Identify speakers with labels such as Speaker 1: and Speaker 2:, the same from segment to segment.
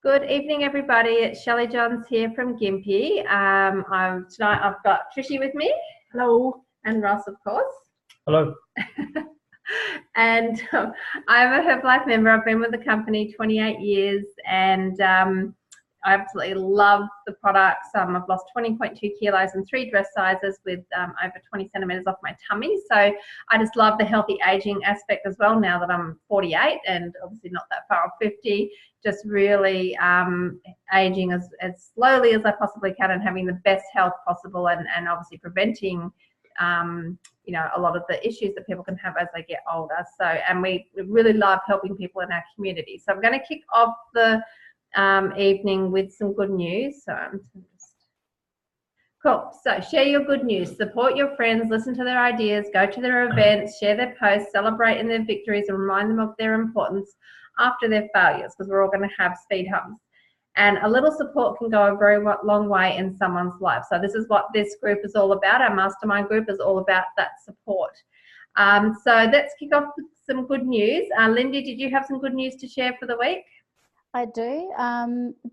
Speaker 1: Good evening, everybody. It's Shelley Johns here from Gympie. Tonight I've got Trishy with me.
Speaker 2: Hello.
Speaker 1: And Ross, of course.
Speaker 3: Hello.
Speaker 1: And I'm a Herbalife member. I've been with the company 28 years and I absolutely love the products. I've lost 20.2 kilos and 3 dress sizes with over 20 centimeters off my tummy. So I just love the healthy aging aspect as well now that I'm 48 and obviously not that far off 50. Just really aging as slowly as I possibly can and having the best health possible and obviously preventing a lot of the issues that people can have as they get older. So, and we really love helping people in our community. So I'm going to kick off the evening with some good news. Cool. So share your good news, support your friends, listen to their ideas, go to their events, share their posts, celebrate in their victories and remind them of their importance after their failures, because we're all going to have speed humps. And a little support can go a very long way in someone's life. So this is what this group is all about. Our mastermind group is all about that support. So let's kick off with some good news. Lindy, did you have some good news to share for the week?
Speaker 2: I do.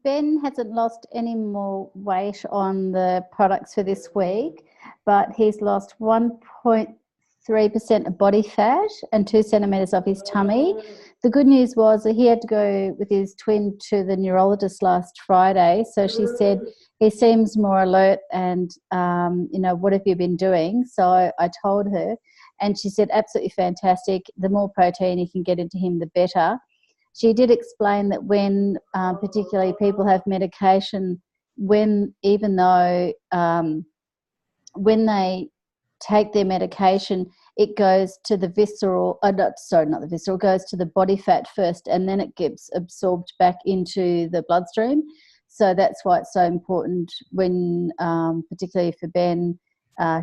Speaker 2: Ben hasn't lost any more weight on the products for this week, but he's lost 1.3% of body fat and 2 centimetres off his tummy. The good news was that he had to go with his twin to the neurologist last Friday. So she said, he seems more alert and, what have you been doing? So I told her, and she said, absolutely fantastic. The more protein you can get into him, the better. She did explain that when particularly people have medication, when they take their medication, it goes to the visceral, goes to the body fat first and then it gets absorbed back into the bloodstream. So that's why it's so important when, particularly for Ben,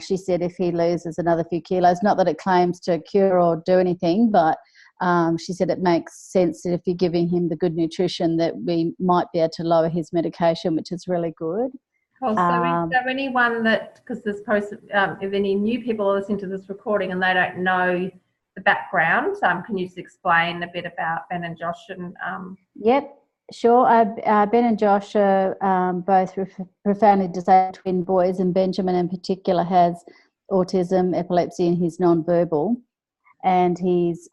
Speaker 2: she said if he loses another few kilos, not that it claims to cure or do anything, but she said it makes sense that if you're giving him the good nutrition that we might be able to lower his medication, which is really good.
Speaker 1: So anyone that, because this post, if any new people are listening to this recording and they don't know the background, can you just explain a bit about Ben and Josh? And
Speaker 2: Yep, sure. Ben and Josh are both profoundly disabled twin boys, and Benjamin in particular has autism, epilepsy, and he's non-verbal, and he's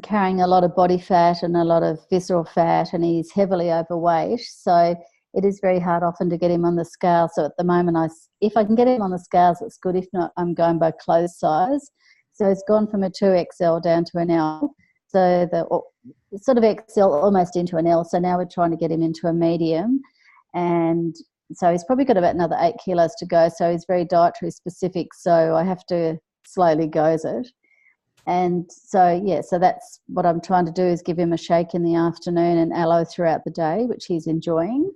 Speaker 2: carrying a lot of body fat and a lot of visceral fat, and he's heavily overweight. So it is very hard often to get him on the scale. So at the moment, if I can get him on the scales, it's good. If not, I'm going by clothes size. So it's gone from a 2XL down to an L. So the sort of XL almost into an L. So now we're trying to get him into a medium. And so he's probably got about another 8 kilos to go. So he's very dietary specific. So I have to slowly gose it. And so, so that's what I'm trying to do, is give him a shake in the afternoon and aloe throughout the day, which he's enjoying.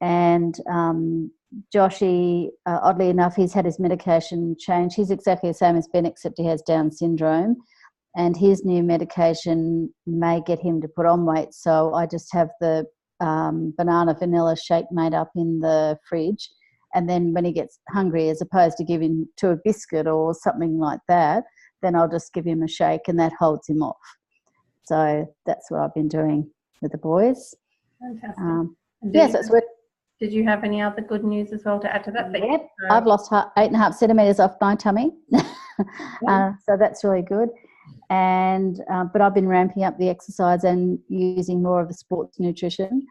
Speaker 2: And Joshy, oddly enough, he's had his medication changed. He's exactly the same as Ben, except he has Down syndrome. And his new medication may get him to put on weight. So I just have the banana vanilla shake made up in the fridge. And then when he gets hungry, as opposed to giving to a biscuit or something like that, then I'll just give him a shake and that holds him off. So that's what I've been doing with the boys.
Speaker 1: Fantastic.
Speaker 2: Yes, that's what.
Speaker 1: Did you have any other good news as well to add to that?
Speaker 2: Yep, I've lost 8.5 centimetres off my tummy. So that's really good. And but I've been ramping up the exercise and using more of a sports nutrition,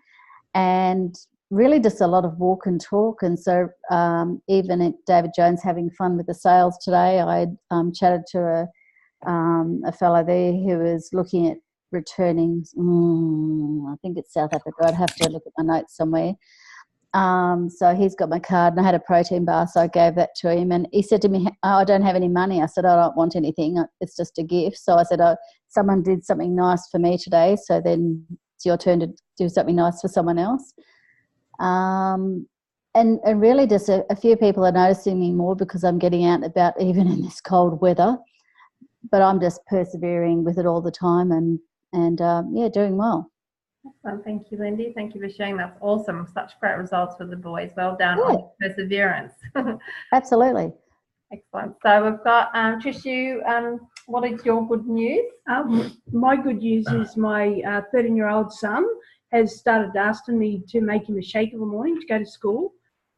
Speaker 2: and really just a lot of walk and talk. And so even at David Jones having fun with the sales today, I chatted to a fellow there who was looking at returning, I think it's South Africa. I'd have to look at my notes somewhere. So he's got my card and I had a protein bar, so I gave that to him, and he said to me, I don't have any money. I said, I don't want anything, it's just a gift. So I said, someone did something nice for me today, so then it's your turn to do something nice for someone else. And really just a few people are noticing me more because I'm getting out and about even in this cold weather, but I'm just persevering with it all the time and doing well.
Speaker 1: Excellent. Thank you, Lindy. Thank you for sharing. That's awesome. Such great results for the boys. Well done on perseverance.
Speaker 2: Absolutely.
Speaker 1: Excellent. So we've got Trishu, what is your good news?
Speaker 4: My good news is my 13-year-old son
Speaker 3: has started asking me to make him a shake in the morning to go to school.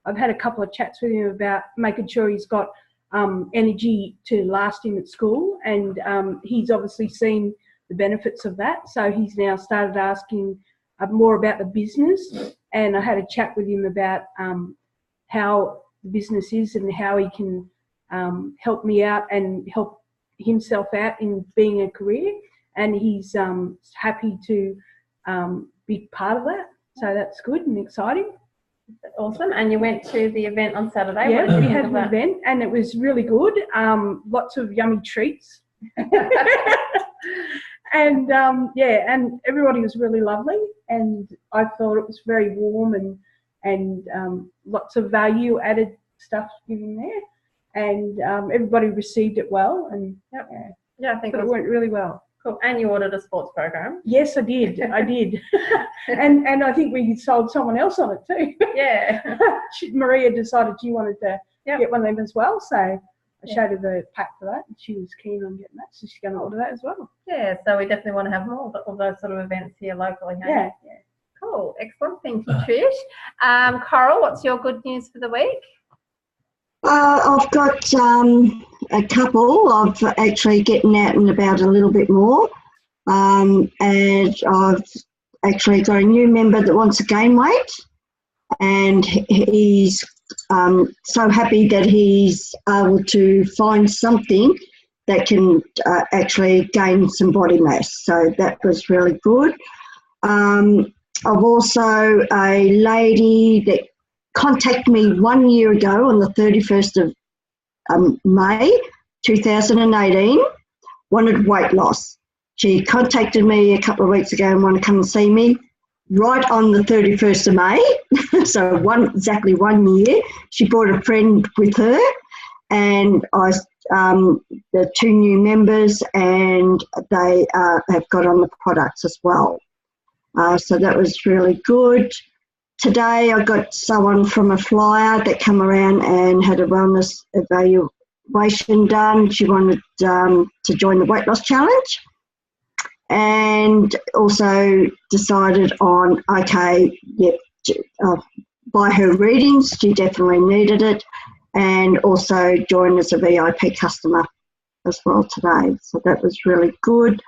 Speaker 3: I've had a couple of chats with him about making sure he's got energy to last him at school, and he's obviously seen the benefits of that. So he's now started asking more about the business, and I had a chat with him about how the business is and how he can help me out and help himself out in being a career, and he's happy to be part of that. So that's good and exciting.
Speaker 1: Awesome. And you went to the event on Saturday.
Speaker 3: Yeah, we had an event and it was really good. Lots of yummy treats. And and everybody was really lovely, and I thought it was very warm and lots of value added stuff given there, and everybody received it well, and
Speaker 1: I think
Speaker 3: it went really well.
Speaker 1: Cool. And you ordered a sports program.
Speaker 3: Yes, I did. and I think we sold someone else on it too.
Speaker 1: Yeah.
Speaker 3: Maria decided she wanted to get one of them as well, so I showed her the pack for that, and she was keen on getting that, so she's going to order that as well.
Speaker 1: Yeah, so we definitely want to have more of those sort of events here locally. Hey?
Speaker 3: Yeah.
Speaker 1: Cool. Excellent. Thank you, Trish. Coral, what's your good news for the week?
Speaker 4: I've got a couple of actually getting out and about a little bit more, and I've actually got a new member that wants to gain weight, and he's so happy that he's able to find something that can actually gain some body mass. So that was really good. I've also a lady that contacted me 1 year ago on the 31st of May 2018, wanted weight loss. She contacted me a couple of weeks ago and wanted to come and see me right on the 31st of May, so exactly 1 year. She brought a friend with her, and the two new members, and they have got on the products as well. So that was really good. Today I got someone from a flyer that came around and had a wellness evaluation done. She wanted to join the weight loss challenge, and also decided on, by her readings, she definitely needed it, and also joined as a VIP customer as well today. So that was really good.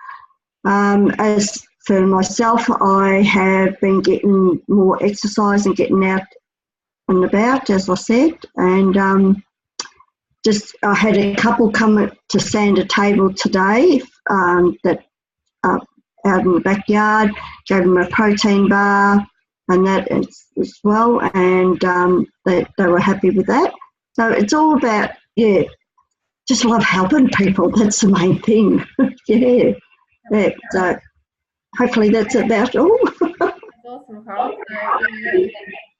Speaker 4: As for myself, I have been getting more exercise and getting out and about, as I said, and I had a couple come to stand a table today that out in the backyard, gave them a protein bar and that as well, and they were happy with that. So it's all about, just love helping people. That's the main thing. So hopefully that's about all.
Speaker 1: That's awesome, Carl. So,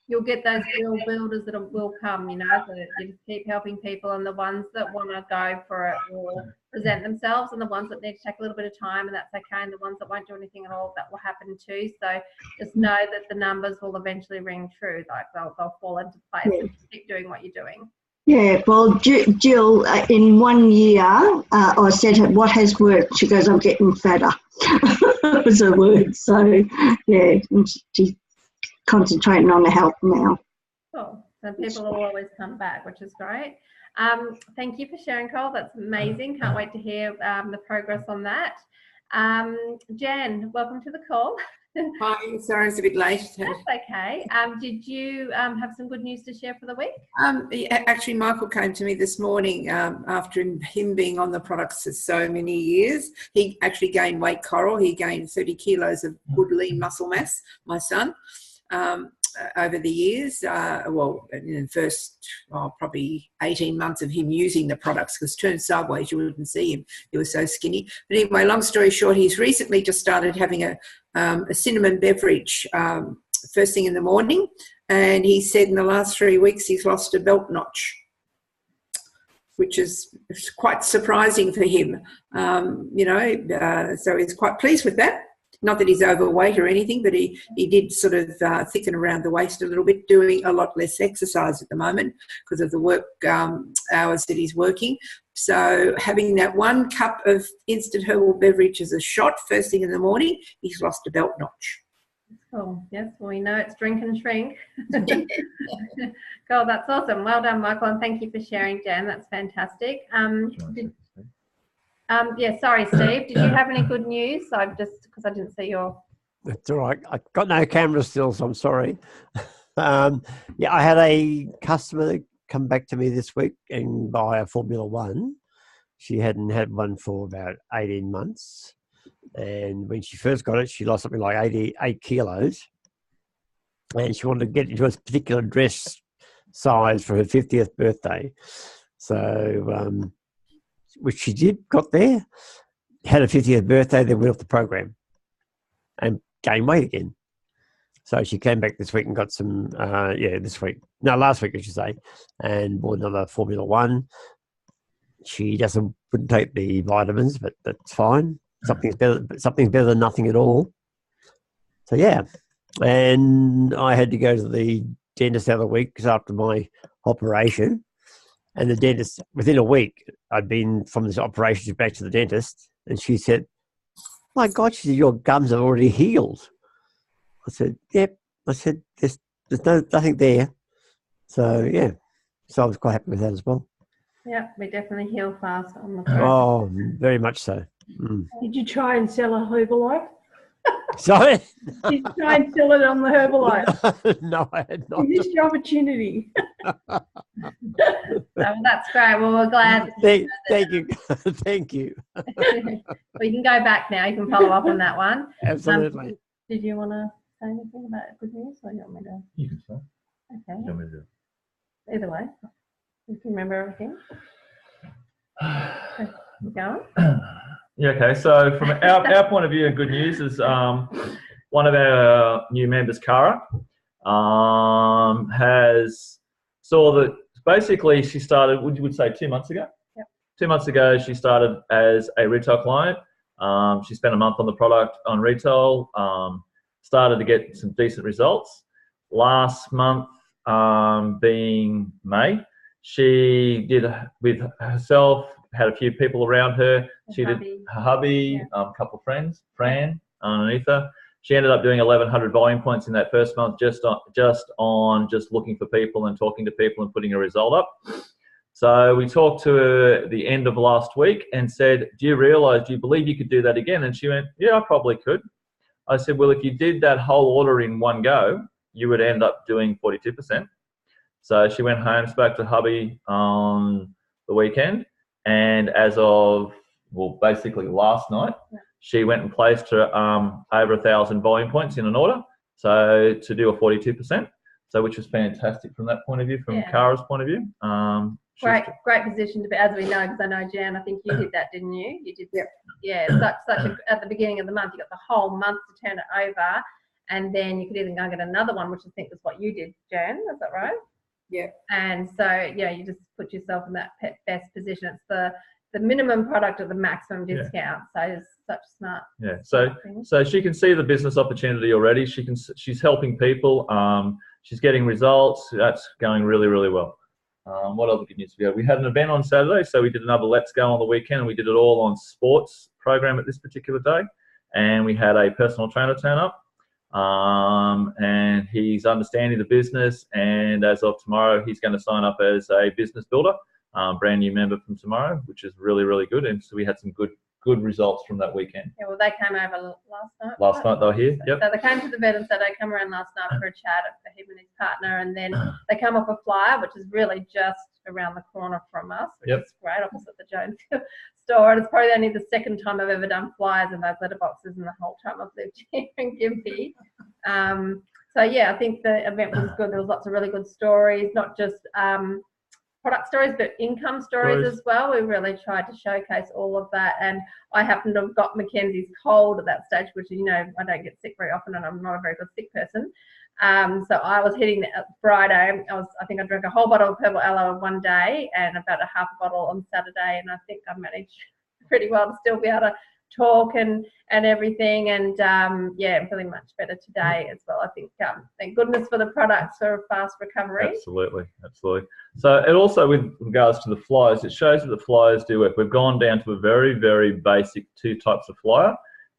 Speaker 1: you'll get those real builders that will come, so you just keep helping people, and the ones that want to go for it will present themselves, and the ones that need to take a little bit of time, and that's okay, and the ones that won't do anything at all, that will happen too. So just know that the numbers will eventually ring true, like they'll fall into place. And keep doing what you're doing.
Speaker 4: Yeah, well, Jill, in 1 year, I said, what has worked? She goes, I'm getting fatter. That was her word. So, she's concentrating on the health now.
Speaker 1: Cool. So people will always come back, which is great. Thank you for sharing, Cole. That's amazing. Can't wait to hear the progress on that. Jan, welcome to the call.
Speaker 5: Hi, sorry it's a bit late.
Speaker 1: That's okay. Did you have some good news to share for the week?
Speaker 5: Actually, Michael came to me this morning after him being on the products for so many years. He actually gained weight, Coral. He gained 30 kilos of good lean muscle mass, my son, over the years. In the first probably 18 months of him using the products, because turned sideways, you wouldn't see him. He was so skinny. But anyway, long story short, he's recently just started having a cinnamon beverage first thing in the morning, and he said in the last 3 weeks he's lost a belt notch, which is quite surprising for him. So he's quite pleased with that. Not that he's overweight or anything, but he did sort of thicken around the waist a little bit, doing a lot less exercise at the moment because of the work hours that he's working. So having that 1 cup of instant herbal beverage as a shot first thing in the morning, he's lost a belt notch.
Speaker 1: Cool. Yes, well, we know it's drink and shrink. Cool, that's awesome. Well done, Michael, and thank you for sharing, Jan. That's fantastic. Yeah, sorry, Steve. Did you have any good news? I've just, because I didn't see your...
Speaker 6: That's all right. I got no camera still, so I'm sorry. Yeah, I had a customer come back to me this week and buy a Formula One. She hadn't had one for about 18 months. And when she first got it, she lost something like 88 kilos. And she wanted to get into a particular dress size for her 50th birthday. So, which she did, got there, had her 50th birthday, then went off the program and gained weight again. So she came back this week and got some, last week I should say, and bought another Formula One. She wouldn't take the vitamins, but that's fine. Something's better than nothing at all. So yeah, and I had to go to the dentist the other week because after my operation, and the dentist within a week I'd been from this operation back to the dentist, and she said, "My God," she said, "your gums have already healed." I said, "Yep." I said, "There's nothing there." So yeah, so I was quite happy with that as well.
Speaker 1: Yeah, we definitely heal fast on the phone.
Speaker 6: Oh, very much so. Mm.
Speaker 3: Did you try and sell a Herbalife?
Speaker 6: Sorry?
Speaker 3: Did you try and sell it on the Herbalife?
Speaker 6: No, I had not.
Speaker 3: You missed your opportunity.
Speaker 1: That's great. Well, we're glad.
Speaker 6: Thank you. Thank you.
Speaker 1: We can go back now. You can follow up on that one.
Speaker 6: Absolutely.
Speaker 1: Did you want to say anything about good news, or you want me to?
Speaker 7: You can say.
Speaker 1: Okay.
Speaker 7: You want me to do it?
Speaker 1: Either way, you can remember everything. Keep going.
Speaker 7: Yeah, okay. So from our point of view, good news is one of our new members, Cara, saw that basically she started, would say 2 months ago?
Speaker 1: Yep.
Speaker 7: 2 months ago, she started as a retail client. She spent a month on the product on retail, started to get some decent results. Last month, being May, she did with herself, had a few people around her. She did her hubby, a couple of friends, Fran, underneath her. She ended up doing 1,100 volume points in that first month, just looking for people and talking to people and putting a result up. So we talked to her at the end of last week and said, do you believe you could do that again? And she went, yeah, I probably could. I said, well, if you did that whole order in one go, you would end up doing 42%. So she went home, spoke to hubby on the weekend, and as of, basically last night, she went and placed her over 1,000 volume points in an order, so to do a 42%, so which was fantastic from that point of view, from Cara's point of view.
Speaker 1: Great position to be, as we know, because I know, Jan, I think you did that, didn't you? You did. Yep. Yeah, at the beginning of the month, you got the whole month to turn it over, and then you could even go and get another one, which I think was what you did, Jan. Is that right?
Speaker 5: Yeah.
Speaker 1: And so, you just put yourself in that best position. It's the minimum product at the maximum discount. So it's such smart.
Speaker 7: Yeah. So she can see the business opportunity already. She's helping people. She's getting results. That's going really, really well. What other good news we had? We had an event on Saturday, so we did another Let's Go on the weekend, and we did it all on sports program at this particular day. And we had a personal trainer turn up. And he's understanding the business, and as of tomorrow he's going to sign up as a business builder, brand new member from tomorrow, which is really, really good. And so we had some good results from that weekend.
Speaker 1: Yeah, well, they came over
Speaker 7: last night they were here. Yep.
Speaker 1: So they came to the vet and said they'd come around last night for a chat for him and his partner, and then they come off a flyer, which is really just around the corner from us, which is great, opposite the Jones store. And it's probably only the second time I've ever done flyers in those letterboxes in the whole time I've lived here in Gympie. So I think the event was good. There was lots of really good stories, not just product stories, but income stories as well. We really tried to showcase all of that. And I happened to have got Mackenzie's cold at that stage, which, I don't get sick very often, and I'm not a very good sick person. So I was hitting that Friday. I think I drank a whole bottle of Purple Aloe one day and about a half a bottle on Saturday. And I think I managed pretty well to still be able to talk and everything. And I'm feeling much better today as well. I think thank goodness for the products for a fast recovery.
Speaker 7: Absolutely. So it also, with regards to the flyers, it shows that the flyers do work. We've gone down to a very, very basic 2 types of flyer.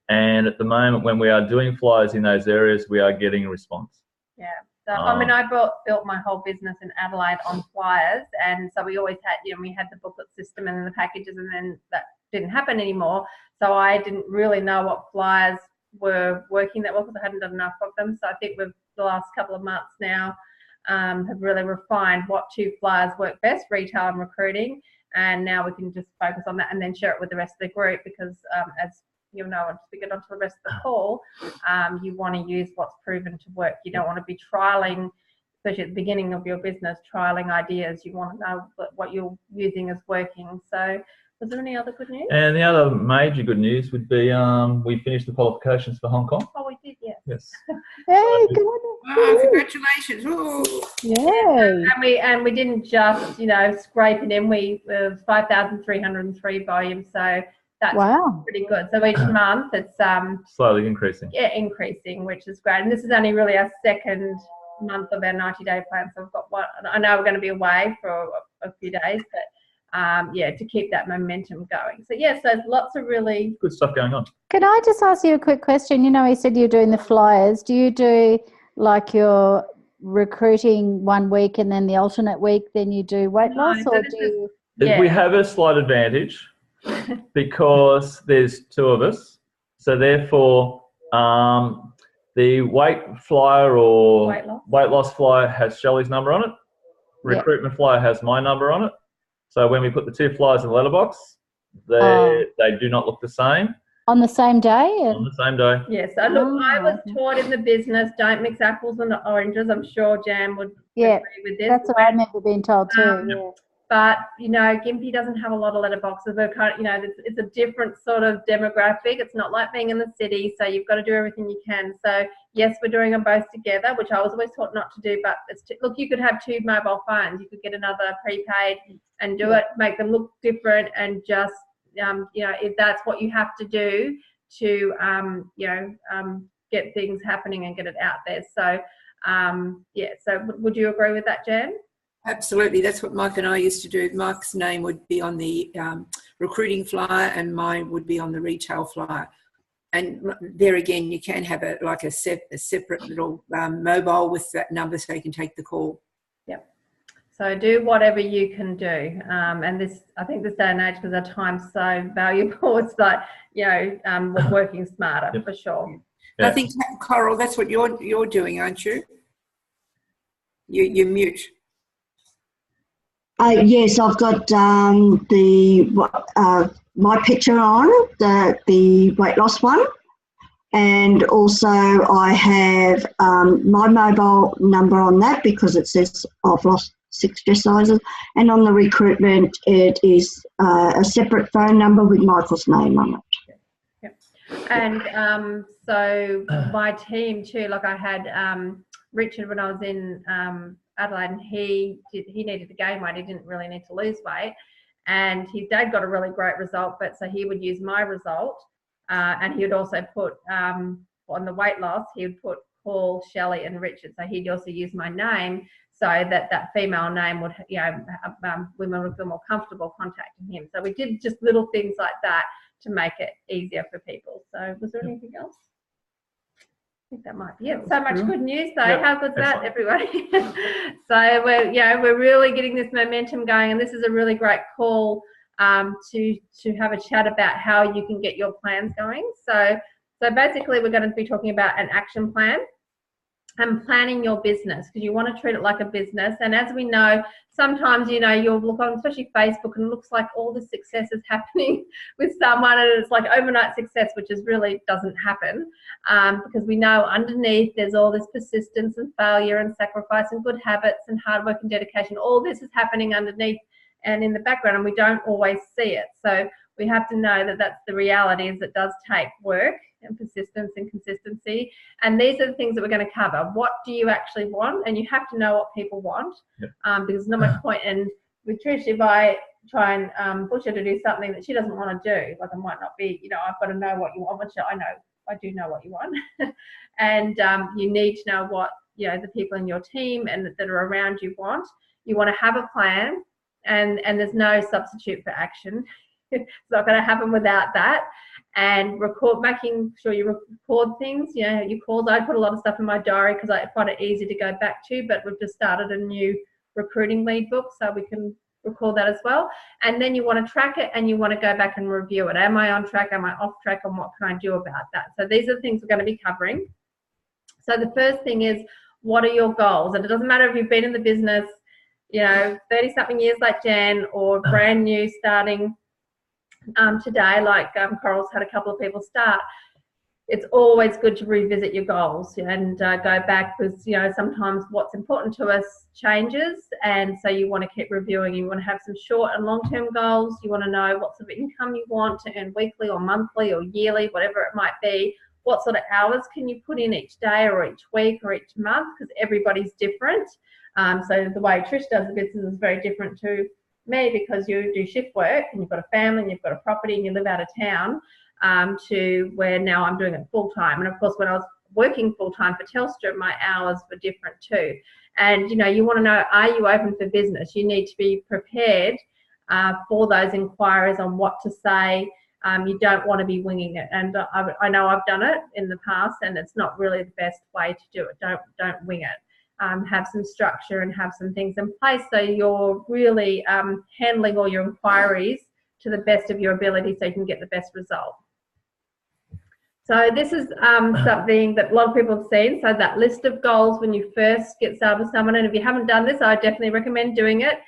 Speaker 7: And at the moment, when we are doing flyers in those areas, we are getting a response.
Speaker 1: Yeah. So, I mean, I built my whole business in Adelaide on flyers. And so we always had, we had the booklet system and then the packages, and then that didn't happen anymore. So I didn't really know what flyers were working that well because I hadn't done enough of them. So I think we've, the last couple of months now, have really refined what 2 flyers work best, retail and recruiting. And now we can just focus on that and then share it with the rest of the group because as you'll know, once we get onto the rest of the call, you want to use what's proven to work. You don't want to be trialing, especially at the beginning of your business, trialing ideas. You want to know what you're using is working. So was there any other good news?
Speaker 7: And the other major good news would be we finished the qualifications for Hong Kong.
Speaker 1: Oh, we did, yes.
Speaker 7: Yes.
Speaker 2: Hey, good.
Speaker 5: Wow, congratulations. Ooh.
Speaker 2: Yay.
Speaker 1: And we didn't just, scrape it in. We 5,303 volumes. So that's pretty good. So each month it's
Speaker 7: Slowly increasing.
Speaker 1: Yeah, increasing, which is great. And this is only really our second month of our 90-day plan. So we've got one. I know we're going to be away for a few days, but to keep that momentum going. So yes, there's lots of really
Speaker 7: good stuff going on.
Speaker 2: Can I just ask you a quick question? You said you're doing the flyers. Do you do like your recruiting one week and then the alternate week then you do weight loss, or do you?
Speaker 1: Yeah.
Speaker 7: We have a slight advantage because there's 2 of us. So therefore, the weight flyer or weight loss flyer has Shelley's number on it. Recruitment flyer has my number on it. So when we put the 2 flyers in the letterbox, they do not look the same.
Speaker 2: On the same day?
Speaker 7: On the same day.
Speaker 1: Yes. So look, I was taught in the business, don't mix apples and oranges. I'm sure Jan would agree with this.
Speaker 2: That's what I remember being told too.
Speaker 1: But, Gympie doesn't have a lot of letterboxes. It's a different sort of demographic. It's not like being in the city, so you've got to do everything you can. So, yes, we're doing them both together, which I was always taught not to do. But, look, you could have 2 mobile phones. You could get another prepaid and do it, make them look different and just, if that's what you have to do to, get things happening and get it out there. So, so would you agree with that, Jan?
Speaker 5: Absolutely. That's what Mike and I used to do. Mike's name would be on the recruiting flyer and mine would be on the retail flyer. And there again, you can have a separate little mobile with that number so you can take the call.
Speaker 1: Yep. So do whatever you can do. And I think this day and age, because our time's so valuable, it's like, we're working smarter for sure.
Speaker 5: Yeah. I think, Coral, that's what you're doing, aren't you? You're mute.
Speaker 4: Yes, I've got my picture on, the weight loss one, and also I have my mobile number on that because it says I've lost 6 dress sizes, and on the recruitment it is a separate phone number with Michael's name on it.
Speaker 1: Yep. And so my team too, like I had Richard when I was in Adelaide, and he needed to gain weight. He didn't really need to lose weight, and his dad got a really great result. But so he would use my result, and he would also put on the weight loss. He would put Paul, Shelley, and Richard. So he'd also use my name, so that female name would, women would feel more comfortable contacting him. So we did just little things like that to make it easier for people. So was there anything else? I think that might be it. So much good news though.
Speaker 7: Yep.
Speaker 1: How good's that, everybody? So we're really getting this momentum going, and this is a really great call to have a chat about how you can get your plans going. So basically we're going to be talking about an action plan and planning your business, because you want to treat it like a business. And as we know, sometimes, you'll look on, especially Facebook, and it looks like all the success is happening with someone, and it's like overnight success, which is really doesn't happen, because we know underneath there's all this persistence and failure and sacrifice and good habits and hard work and dedication. All this is happening underneath and in the background, and we don't always see it. So we have to know that that's the reality, is it does take work and persistence and consistency. And these are the things that we're going to cover. What do you actually want? And you have to know what people want, because there's not much point in with Trish if I try and push her to do something that she doesn't want to do. Like, it might not be, I've got to know what you want, which I do know what you want. And you need to know what, the people in your team and that are around you want. You want to have a plan, and there's no substitute for action. It's not going to happen without that. and making sure you record things, you know, your calls. I put a lot of stuff in my diary because I find it easy to go back to, but we've just started a new recruiting lead book, so we can record that as well. And then you want to track it and you want to go back and review it. Am I on track? Am I off track? And what can I do about that? So these are the things we're going to be covering. So the first thing is, what are your goals? And it doesn't matter if you've been in the business, you know, 30-something years like Jan, or brand new starting today, like Coral's had a couple of people start. It's always good to revisit your goals and go back, because, you know, sometimes what's important to us changes, and so you want to keep reviewing. You want to have some short and long-term goals. You want to know what sort of income you want to earn weekly or monthly or yearly, whatever it might be. What sort of hours can you put in each day or each week or each month, because everybody's different. So the way Trish does the business is very different to me, because you do shift work and you've got a family and you've got a property and you live out of town, to where now I'm doing it full time. And of course, when I was working full time for Telstra, my hours were different too. And, you know, you want to know, are you open for business? You need to be prepared for those inquiries on what to say. You don't want to be winging it. And I know I've done it in the past, and it's not really the best way to do it. Don't wing it. Have some structure and have some things in place, so you're really handling all your inquiries to the best of your ability, so you can get the best result. So this is something that a lot of people have seen. So that list of goals when you first get started with someone, and if you haven't done this, I definitely recommend doing it.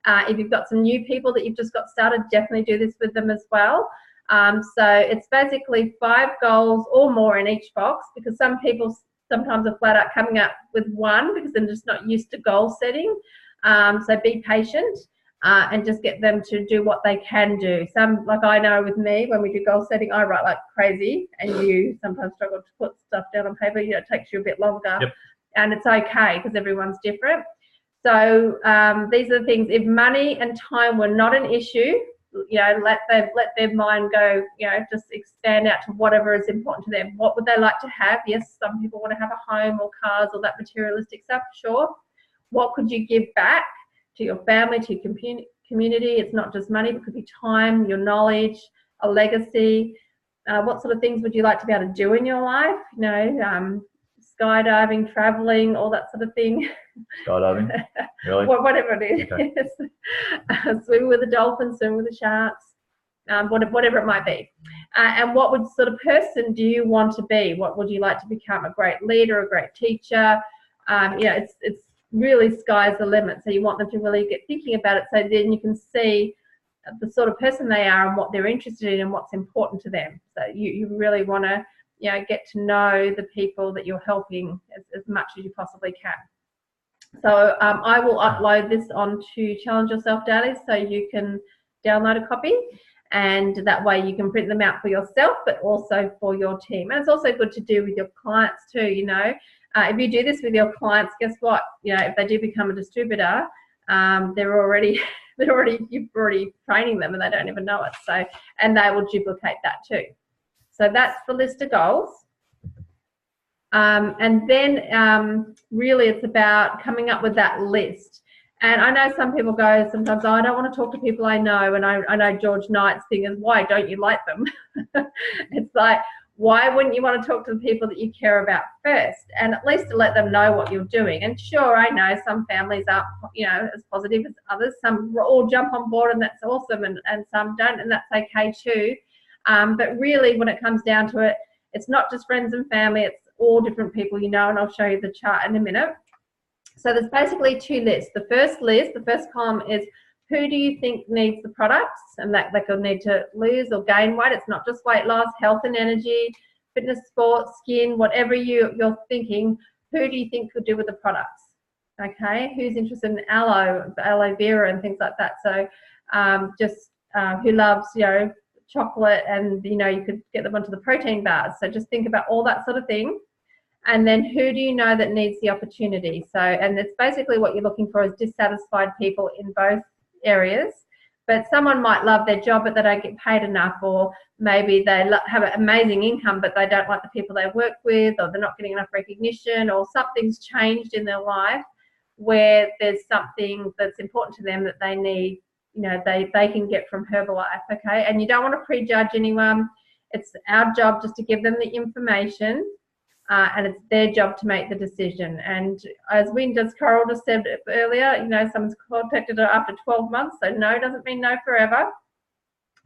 Speaker 1: If you've got some new people that you've just got started, definitely do this with them as well. So it's basically 5 goals or more in each box, because some people sometimes are flat out coming up with one because they're just not used to goal setting. So be patient and just get them to do what they can do. Some, like I know with me, when we do goal setting, I write like crazy, and you sometimes struggle to put stuff down on paper. You know, it takes you a bit longer. Yep. And it's okay, because everyone's different. So these are the things. If money and time were not an issue, you know, let their mind go, you know, just expand out to whatever is important to them. What would they like to have? Yes, some people want to have a home or cars or that materialistic stuff, sure. What could you give back to your family, to your community? It's not just money, it could be time, your knowledge, a legacy. What sort of things would you like to be able to do in your life? You know, skydiving, traveling, all that sort of thing.
Speaker 7: Skydiving? Really?
Speaker 1: Whatever it is. Okay. Swim with the dolphins, swim with the sharks, whatever it might be. And what sort of person do you want to be? What would you like to become? A great leader, a great teacher? You know, it's really sky's the limit. So you want them to really get thinking about it, so then you can see the sort of person they are and what they're interested in and what's important to them. So you really want to, you know, get to know the people that you're helping as much as you possibly can. So I will upload this onto Challenge Yourself Daily, so you can download a copy, and that way you can print them out for yourself, but also for your team. And it's also good to do with your clients too. You know, if you do this with your clients, guess what? You know, if they do become a distributor, you're already training them, and they don't even know it. So, and they will duplicate that too. So that's the list of goals. And then really it's about coming up with that list. And I know some people go sometimes, oh, I don't want to talk to people I know. And I know George Knight's thing is, why don't you like them? It's like, why wouldn't you want to talk to the people that you care about first? And at least to let them know what you're doing. And sure, I know some families aren't, you know, as positive as others. Some all jump on board and that's awesome, and some don't, and that's okay too. But really, when it comes down to it, it's not just friends and family, it's all different people, you know, and I'll show you the chart in a minute. So there's basically 2 lists. The first column is, who do you think needs the products? And that they could need to lose or gain weight. It's not just weight loss, health and energy, fitness, sports, skin, whatever you're thinking, who do you think could do with the products? Okay, who's interested in aloe vera and things like that? So who loves, you know, chocolate, and, you know, you could get them onto the protein bars. So just think about all that sort of thing. And then who do you know that needs the opportunity? So, and it's basically what you're looking for is dissatisfied people in both areas. But someone might love their job, but they don't get paid enough, or maybe they have an amazing income, but they don't like the people they work with, or they're not getting enough recognition, or something's changed in their life where there's something that's important to them that they need, you know, they can get from Herbalife, okay? And you don't want to prejudge anyone. It's our job just to give them the information, and it's their job to make the decision. And as Carol just said earlier, you know, someone's contacted her after 12 months, so no doesn't mean no forever.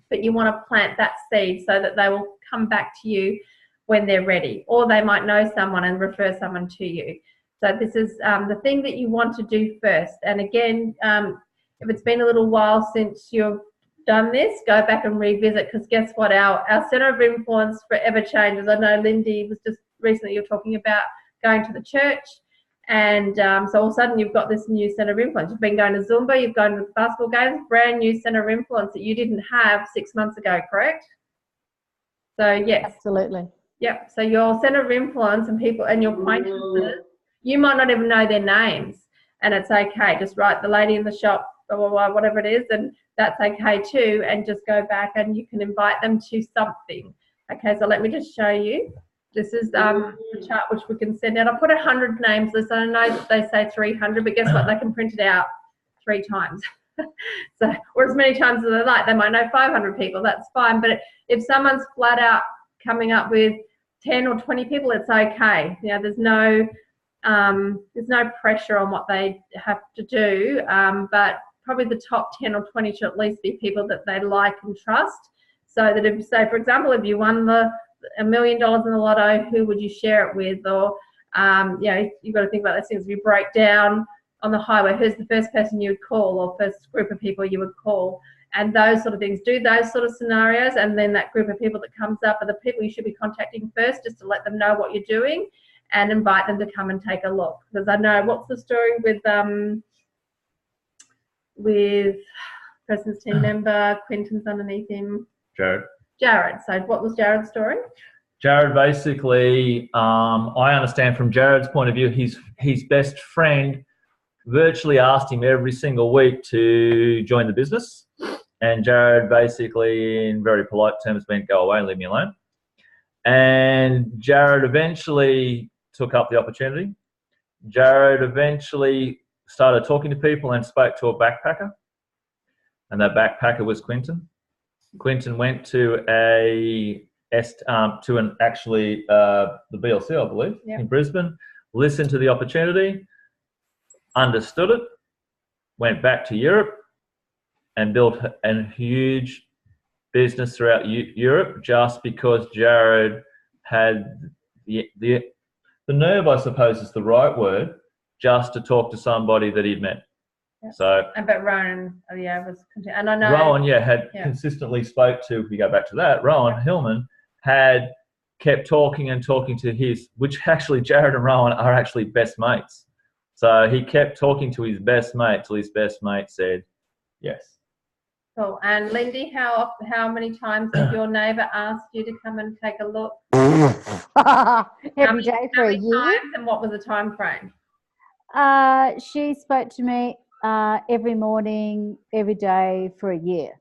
Speaker 1: But you want to plant that seed so that they will come back to you when they're ready, or they might know someone and refer someone to you. So this is the thing that you want to do first. And again, if it's been a little while since you've done this, go back and revisit, because guess what? Our centre of influence forever changes. I know Lindy was just recently, you're talking about going to the church, and so all of a sudden you've got this new centre of influence. You've been going to Zumba, you've gone to basketball games, brand new centre of influence that you didn't have 6 months ago, correct? So yes.
Speaker 2: Absolutely.
Speaker 1: Yep. So your centre of influence and people and your acquaintances, you might not even know their names, and it's okay. Just write the lady in the shop, blah, blah, blah, whatever it is, and that's okay too. And just go back and you can invite them to something. Okay, so let me just show you. This is the chart which we can send out. I put 100 names list. I know that they say 300, but guess what? They can print it out 3 times. So, or as many times as they like. They might know 500 people. That's fine. But if someone's flat out coming up with 10 or 20 people, it's okay. You know, there's no pressure on what they have to do. But probably the top 10 or 20 should at least be people that they like and trust. So that if, say, for example, if you won $1 million in the lotto, who would you share it with? Or, you know, you've got to think about those things. If you break down on the highway, who's the first person you would call, or first group of people you would call? And those sort of things. Do those sort of scenarios, and then that group of people that comes up are the people you should be contacting first, just to let them know what you're doing and invite them to come and take a look. Because I know, what's the story with President's team member, Quinton's underneath him? Jared. So what was Jared's story?
Speaker 7: Jared basically, I understand from Jared's point of view, his best friend virtually asked him every single week to join the business. And Jared basically, in very polite terms, went, go away and leave me alone. And Jared eventually took up the opportunity. Jared eventually started talking to people and spoke to a backpacker. And that backpacker was Quinton. Quinton went to the BLC, I believe, in Brisbane, listened to the opportunity, understood it, went back to Europe and built a huge business throughout Europe, just because Jared had the nerve, I suppose is the right word, just to talk to somebody that he'd met.
Speaker 1: Yep.
Speaker 7: So,
Speaker 1: but Rowan, was, and I know
Speaker 7: Rowan, had consistently spoke to. If we go back to that, Rowan Hillman had kept talking to his, which actually Jared and Rowan are actually best mates. So he kept talking to his best mate till his best mate said yes.
Speaker 1: Cool. And Lindy, how many times did your neighbour ask you to come and take a look?
Speaker 2: Every day for a year.
Speaker 1: Times, and what was the time frame?
Speaker 2: She spoke to me every morning, every day for a year.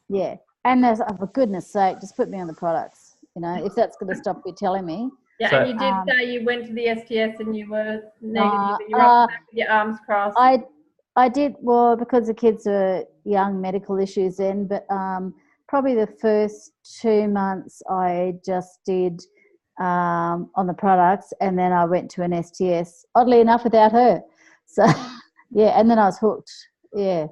Speaker 2: Yeah. And there's, oh, for goodness sake, just put me on the products, you know, if that's going to stop you telling me.
Speaker 1: Yeah, so, and you did say you went to the STS and you were negative, and you were up with your arms crossed.
Speaker 2: I did, well, because the kids were young, medical issues then, but probably the first 2 months I just did on the products, and then I went to an STS, oddly enough, without her. So, yeah, and then I was hooked. Yeah.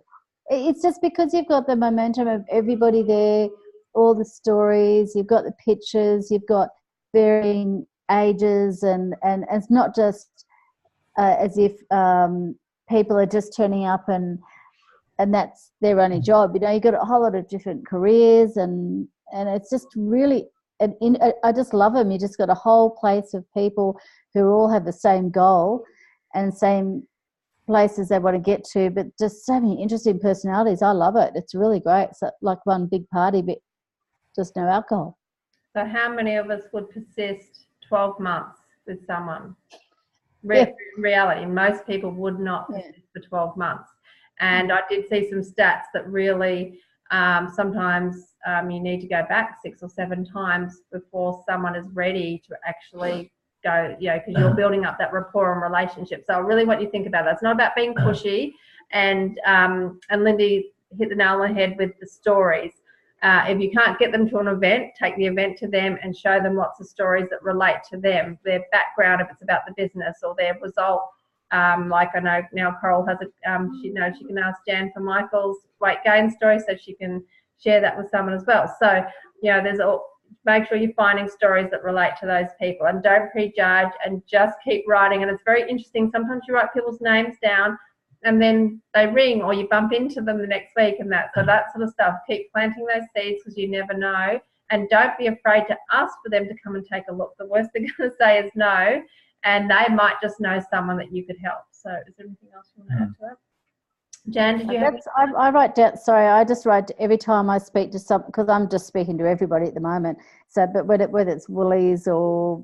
Speaker 2: It's just because you've got the momentum of everybody there, all the stories, you've got the pictures, you've got varying ages, and it's not just as if people are just turning up and that's their only job. You know, you've got a whole lot of different careers, and it's just really, I just love them. You just got a whole place of people who all have the same goal and same places they want to get to, but just so many interesting personalities. I love it. It's really great. It's like one big party, but just no alcohol.
Speaker 1: So how many of us would persist 12 months with someone? Reality, most people would not persist for 12 months. And I did see some stats that really sometimes you need to go back 6 or 7 times before someone is ready to actually go, you know, because you're building up that rapport and relationship. So I really want you to think about that. It's not about being pushy, and Lindy hit the nail on the head with the stories. If you can't get them to an event, take the event to them and show them lots of stories that relate to them, their background, if it's about the business, or their result. Like I know now Coral has she knows she can ask Jan for Michael's weight gain story, so she can share that with someone as well. So, make sure you're finding stories that relate to those people, and don't prejudge, and just keep writing. And it's very interesting. Sometimes you write people's names down and then they ring, or you bump into them the next week, and that. So that sort of stuff. Keep planting those seeds, because you never know. And don't be afraid to ask for them to come and take a look. The worst they're going to say is no, and they might just know someone that you could help. So is there anything else you want to add to that? Jan, did you have?
Speaker 2: I write down. Sorry, I just write every time I speak to some, because I'm just speaking to everybody at the moment. So, but whether it's Woolies or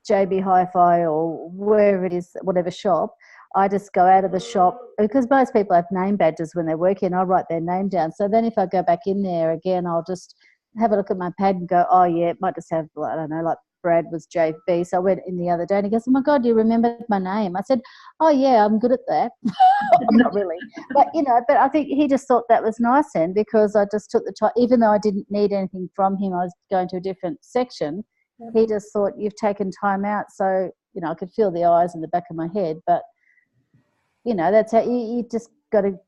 Speaker 2: JB Hi-Fi or wherever it is, whatever shop, I just go out of the shop, because most people have name badges when they work in. I write their name down. So then if I go back in there again, I'll just have a look at my pad and go, oh yeah, it might just have, I don't know, like Brad was JB. So I went in the other day and he goes, oh my God, you remembered my name. I said, oh yeah, I'm good at that. I'm not really. But, but I think he just thought that was nice then, because I just took the time, even though I didn't need anything from him, I was going to a different section. He just thought, you've taken time out. So, I could feel the eyes in the back of my head. But, that's how you just got to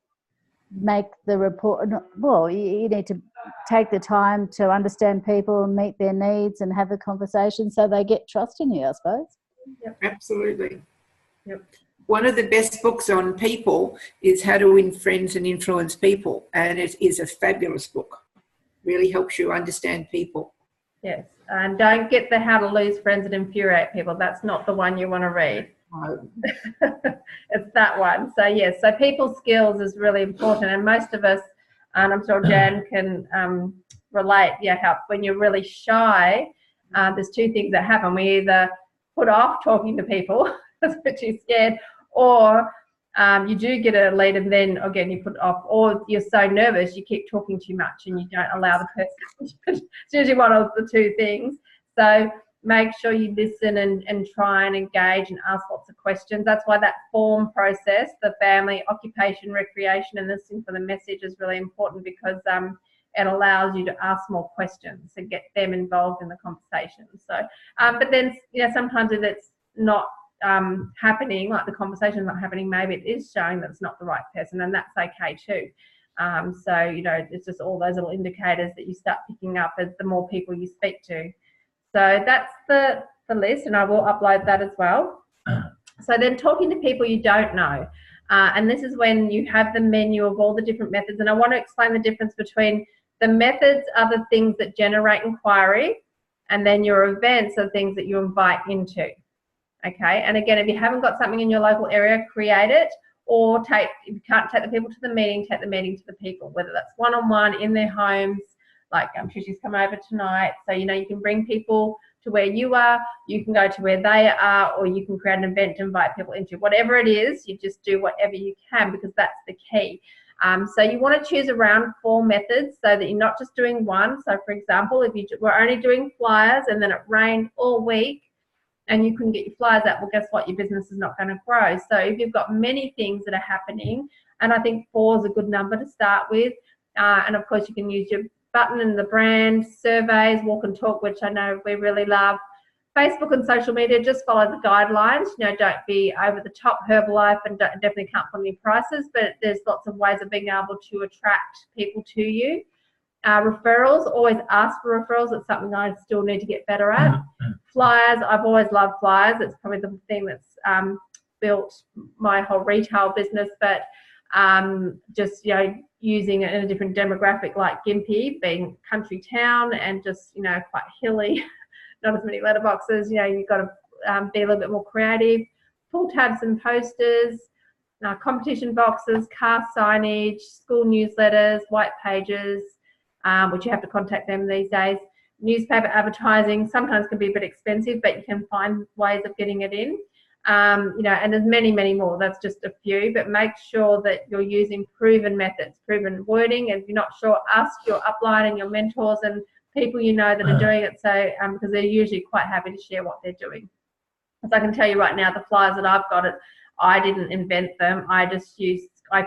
Speaker 2: make the report. Well, you need to take the time to understand people and meet their needs and have a conversation so they get trust in you, I suppose.
Speaker 5: Yep. Absolutely.
Speaker 1: Yep.
Speaker 5: One of the best books on people is How to Win Friends and Influence People, and it is a fabulous book. Really helps you understand people.
Speaker 1: Yes, and don't get the How to Lose Friends and Infuriate People. That's not the one you want to read.
Speaker 5: No.
Speaker 1: It's that one. So yes, so people skills is really important, and most of us, and I'm sure Jan can relate, how when you're really shy, there's two things that happen. We either put off talking to people because we're too scared, or you do get a lead and then again you put it off, or you're so nervous you keep talking too much and you don't allow the person. It's usually one of the two things. So make sure you listen and try and engage and ask lots of questions. That's why that form process, the family, occupation, recreation, and listening for the message is really important, because it allows you to ask more questions and get them involved in the conversation. So, but then, sometimes if it's not happening, like the conversation's not happening, maybe it is showing that it's not the right person, and that's okay too. So, it's just all those little indicators that you start picking up as the more people you speak to. So that's the list, and I will upload that as well. So then talking to people you don't know. And this is when you have the menu of all the different methods. And I want to explain the difference between the methods are the things that generate inquiry, and then your events are things that you invite into. Okay, and again, if you haven't got something in your local area, create it, or if you can't take the people to the meeting, take the meeting to the people, whether that's one-on-one in their homes. Like I'm sure she's come over tonight. So, you can bring people to where you are, you can go to where they are, or you can create an event to invite people into. Whatever it is, you just do whatever you can, because that's the key. So you want to choose around 4 methods so that you're not just doing one. So for example, if you were only doing flyers and then it rained all week and you couldn't get your flyers out, well, guess what? Your business is not going to grow. So if you've got many things that are happening, and I think 4 is a good number to start with. And of course you can use your button and the brand, surveys, walk and talk, which I know we really love. Facebook and social media, just follow the guidelines. Don't be over the top. Herbalife, and definitely can't put any prices, but there's lots of ways of being able to attract people to you. Referrals, always ask for referrals. It's something I still need to get better at. Flyers, I've always loved flyers. It's probably the thing that's built my whole retail business, but just, using it in a different demographic, like Gympie, being country town and just, quite hilly, not as many letterboxes, you've got to be a little bit more creative. Pull tabs and posters, competition boxes, car signage, school newsletters, white pages, which you have to contact them these days. Newspaper advertising sometimes can be a bit expensive, but you can find ways of getting it in. And there's many, many more. That's just a few, but make sure that you're using proven methods, proven wording. And if you're not sure, ask your upline and your mentors and people that are doing it. So, because they're usually quite happy to share what they're doing. As I can tell you right now, the flyers that I've got, I didn't invent them. I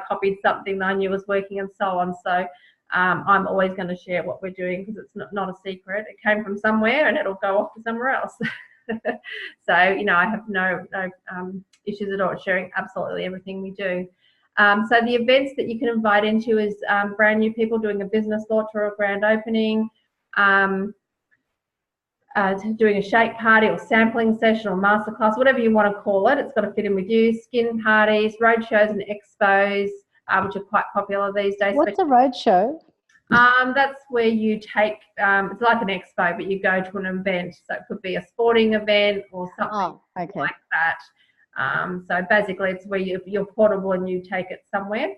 Speaker 1: copied something that I knew was working and so on. So, I'm always going to share what we're doing because it's not a secret. It came from somewhere and it'll go off to somewhere else. So, I have no issues at all sharing absolutely everything we do. So the events that you can invite into is brand new people doing a business launch or a grand opening, doing a shake party or sampling session or masterclass, whatever you want to call it. It's got to fit in with you. Skin parties, roadshows and expos, which are quite popular these days.
Speaker 2: What's a roadshow?
Speaker 1: That's where you take, it's like an expo, but you go to an event. So it could be a sporting event or something like that. So basically it's where you're portable and you take it somewhere.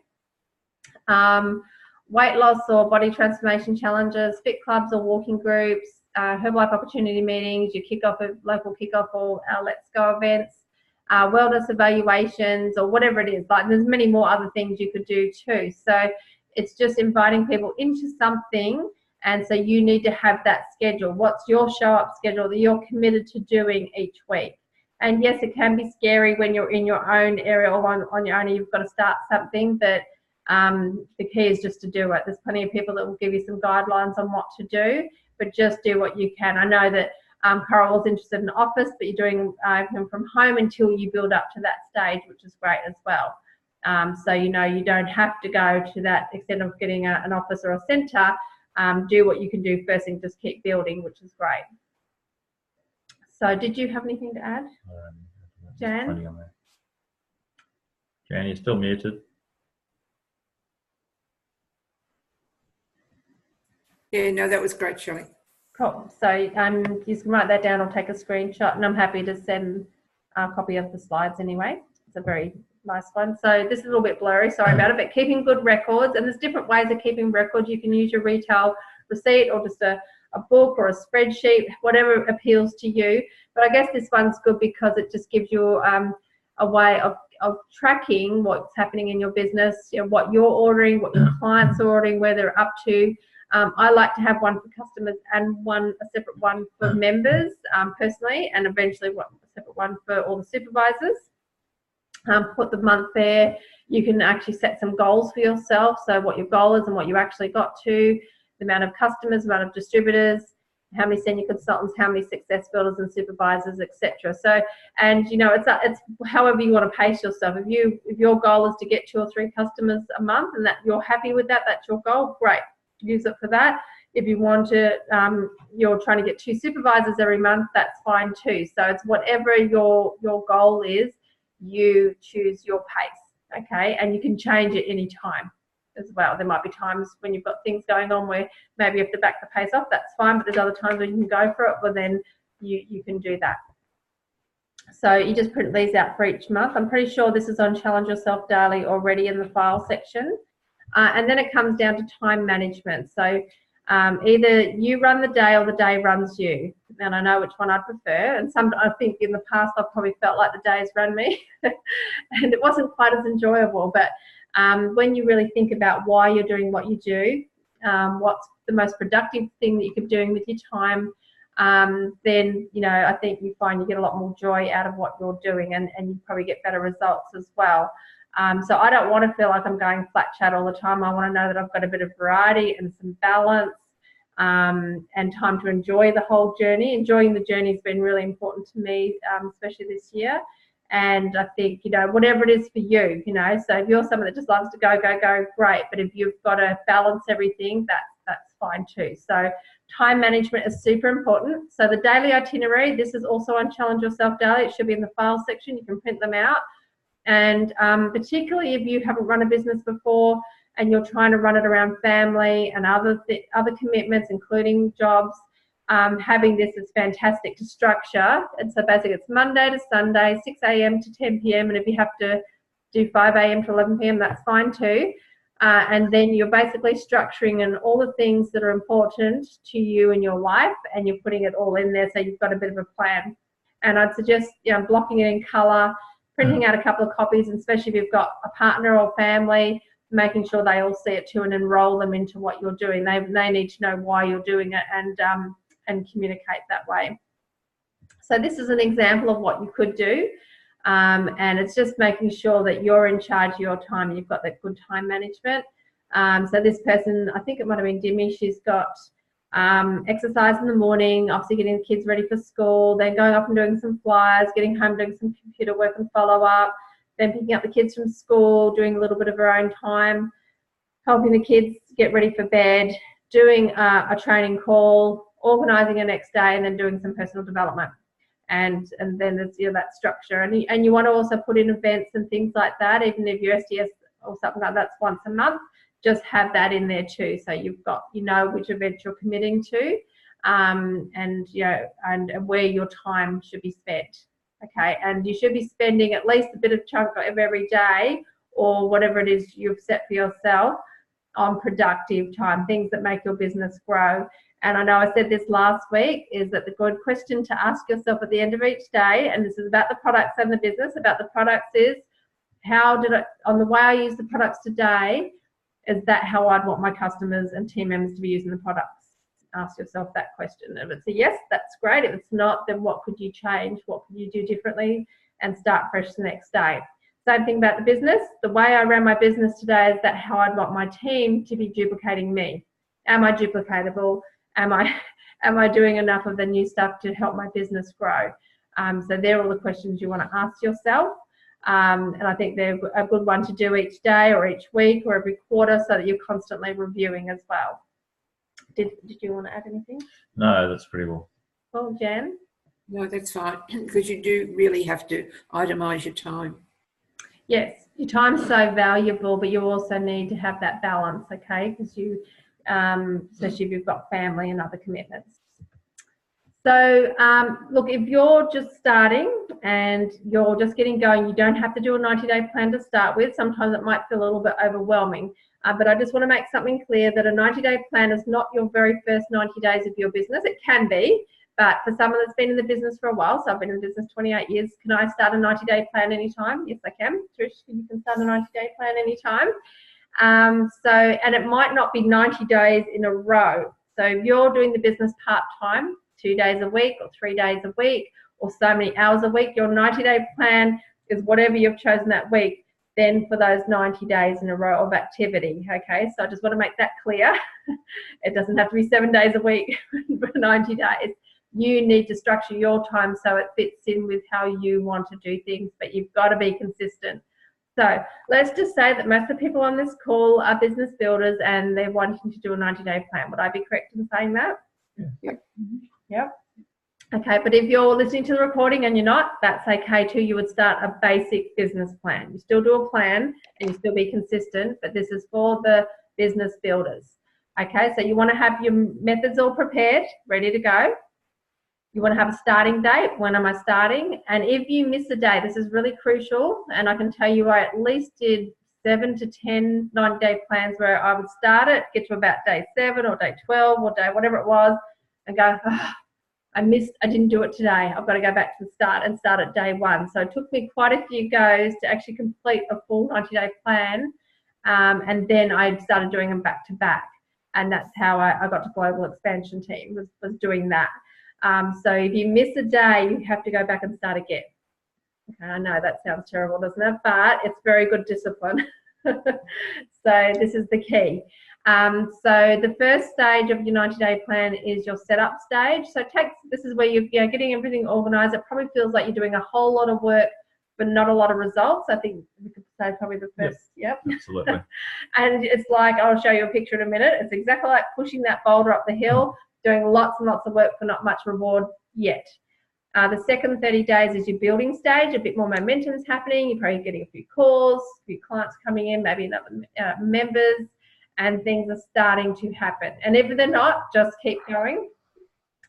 Speaker 1: Weight loss or body transformation challenges, fit clubs or walking groups, Herbalife opportunity meetings, your local kickoff or our Let's Go events, wellness evaluations or whatever it is. Like there's many more other things you could do too. So it's just inviting people into something, and so you need to have that schedule. What's your show up schedule that you're committed to doing each week? And yes, it can be scary when you're in your own area or on your own and you've got to start something, but the key is just to do it. There's plenty of people that will give you some guidelines on what to do, but just do what you can. I know that Coral was interested in the office, but you're doing them from home until you build up to that stage, which is great as well. So, you don't have to go to that extent of getting an office or a centre. Do what you can do first and just keep building, which is great. So did you have anything to add? Jan?
Speaker 7: Jan, you're still muted.
Speaker 5: Yeah, no, that was great, Shelley.
Speaker 1: Cool. So you can write that down or take a screenshot, and I'm happy to send a copy of the slides anyway. It's a very nice one. So this is a little bit blurry, sorry about it, but keeping good records, and there's different ways of keeping records. You can use your retail receipt or just a book or a spreadsheet, whatever appeals to you. But I guess this one's good because it just gives you a way of tracking what's happening in your business, what you're ordering, what your clients are ordering, where they're up to. I like to have one for customers and a separate one for members personally, and eventually a separate one for all the supervisors. Put the month there. You can actually set some goals for yourself, so what your goal is and what you actually got to, the amount of customers, the amount of distributors, how many senior consultants, how many success builders and supervisors, etc. So, and it's however you want to pace yourself. If your goal is to get 2 or 3 customers a month and that you're happy with that, that's your goal, great. Use it for that. If you want to, you're trying to get 2 supervisors every month, that's fine too. So it's whatever your goal is, you choose your pace, okay? And you can change it any time as well. There might be times when you've got things going on where maybe you have to back the pace off, that's fine, but there's other times when you can go for it, well then you can do that. So you just print these out for each month. I'm pretty sure this is on Challenge Yourself Daily already in the file section. And then it comes down to time management. So either you run the day or the day runs you. And I know which one I prefer. And I think in the past I've probably felt like the days ran me and it wasn't quite as enjoyable. But when you really think about why you're doing what you do, what's the most productive thing that you could be doing with your time, then, I think you find you get a lot more joy out of what you're doing and you probably get better results as well. So I don't want to feel like I'm going flat chat all the time. I want to know that I've got a bit of variety and some balance and time to enjoy the whole journey. Enjoying the journey has been really important to me, especially this year. And I think, whatever it is for you, so if you're someone that just loves to go, great. But if you've got to balance everything, that's fine too. So time management is super important. So the daily itinerary, this is also on Challenge Yourself Daily. It should be in the file section. You can print them out. And particularly if you haven't run a business before and you're trying to run it around family and other commitments, including jobs, having this is fantastic to structure. And so basically it's Monday to Sunday, 6 a.m. to 10 p.m. And if you have to do 5 a.m. to 11 p.m., that's fine too. And then you're basically structuring in all the things that are important to you in your life and you're putting it all in there so you've got a bit of a plan. And I'd suggest blocking it in colour, printing out a couple of copies, and especially if you've got a partner or family, making sure they all see it too and enroll them into what you're doing. They need to know why you're doing it and communicate that way. So this is an example of what you could do. And it's just making sure that you're in charge of your time and you've got that good time management. So this person, I think it might have been Dimmy, she's got exercise in the morning, obviously getting the kids ready for school, then going off and doing some flyers, getting home, doing some computer work and follow up, then picking up the kids from school, doing a little bit of her own time, helping the kids get ready for bed, doing a training call, organising a next day, and then doing some personal development. And then there's that structure. And you want to also put in events and things like that, even if your SDS or something like that's once a month, just have that in there too. So you've got, which event you're committing to, and where your time should be spent. Okay, and you should be spending at least a bit of chunk of every day, or whatever it is you've set for yourself, on productive time, things that make your business grow. And I know I said this last week, is that the good question to ask yourself at the end of each day, and this is about the products and the business, about the products is, on the way I use the products today, is that how I'd want my customers and team members to be using the products? Ask yourself that question. If it's a yes, that's great. If it's not, then what could you change? What could you do differently? And start fresh the next day. Same thing about the business. The way I ran my business today, is that how I'd want my team to be duplicating me? Am I duplicatable? Am I doing enough of the new stuff to help my business grow? So they're all the questions you want to ask yourself. And I think they're a good one to do each day or each week or every quarter, so that you're constantly reviewing as well. Did you want to add anything?
Speaker 7: No, that's pretty well.
Speaker 1: Well, Jan?
Speaker 5: No, that's fine, because you do really have to itemise your time.
Speaker 1: Yes, your time's so valuable, but you also need to have that balance, okay? Because you, especially if you've got family and other commitments. So, look, if you're just starting and you're just getting going, you don't have to do a 90-day plan to start with. Sometimes it might feel a little bit overwhelming, but I just want to make something clear that a 90-day plan is not your very first 90 days of your business. It can be, but for someone that's been in the business for a while, so I've been in the business 28 years, can I start a 90-day plan anytime? Yes, I can. Trish, you can start a 90-day plan anytime. And it might not be 90 days in a row. So if you're doing the business part-time, 2 days a week or 3 days a week or so many hours a week, your 90-day plan is whatever you've chosen that week, then for those 90 days in a row of activity, okay? So I just want to make that clear. It doesn't have to be 7 days a week for 90 days. You need to structure your time so it fits in with how you want to do things, but you've got to be consistent. So let's just say that most of the people on this call are business builders and they're wanting to do a 90-day plan. Would I be correct in saying that?
Speaker 5: Yeah. Yep.
Speaker 1: Yep. Okay, but if you're listening to the recording and you're not, that's okay too. You would start a basic business plan. You still do a plan and you still be consistent, but this is for the business builders. Okay, so you want to have your methods all prepared, ready to go. You want to have a starting date. When am I starting? And if you miss a day, this is really crucial. And I can tell you I at least did 7 to 10 90-day plans where I would start it, get to about day 7 or day 12 or day whatever it was, and go, oh, I didn't do it today. I've got to go back to the start and start at day 1. So it took me quite a few goes to actually complete a full 90-day plan. And then I started doing them back to back. And that's how I got to Global Expansion Team, was doing that. So if you miss a day, you have to go back and start again. Okay, I know that sounds terrible, doesn't it? But it's very good discipline. So this is the key. So the first stage of your 90-day plan is your setup stage. So this is where you're getting everything organized. It probably feels like you're doing a whole lot of work, but not a lot of results. I think we could say probably the first, yep.
Speaker 7: Absolutely.
Speaker 1: And it's like, I'll show you a picture in a minute. It's exactly like pushing that boulder up the hill, doing lots and lots of work for not much reward yet. The second 30 days is your building stage. A bit more momentum is happening. You're probably getting a few calls, a few clients coming in, maybe another members, and things are starting to happen. And if they're not, just keep going.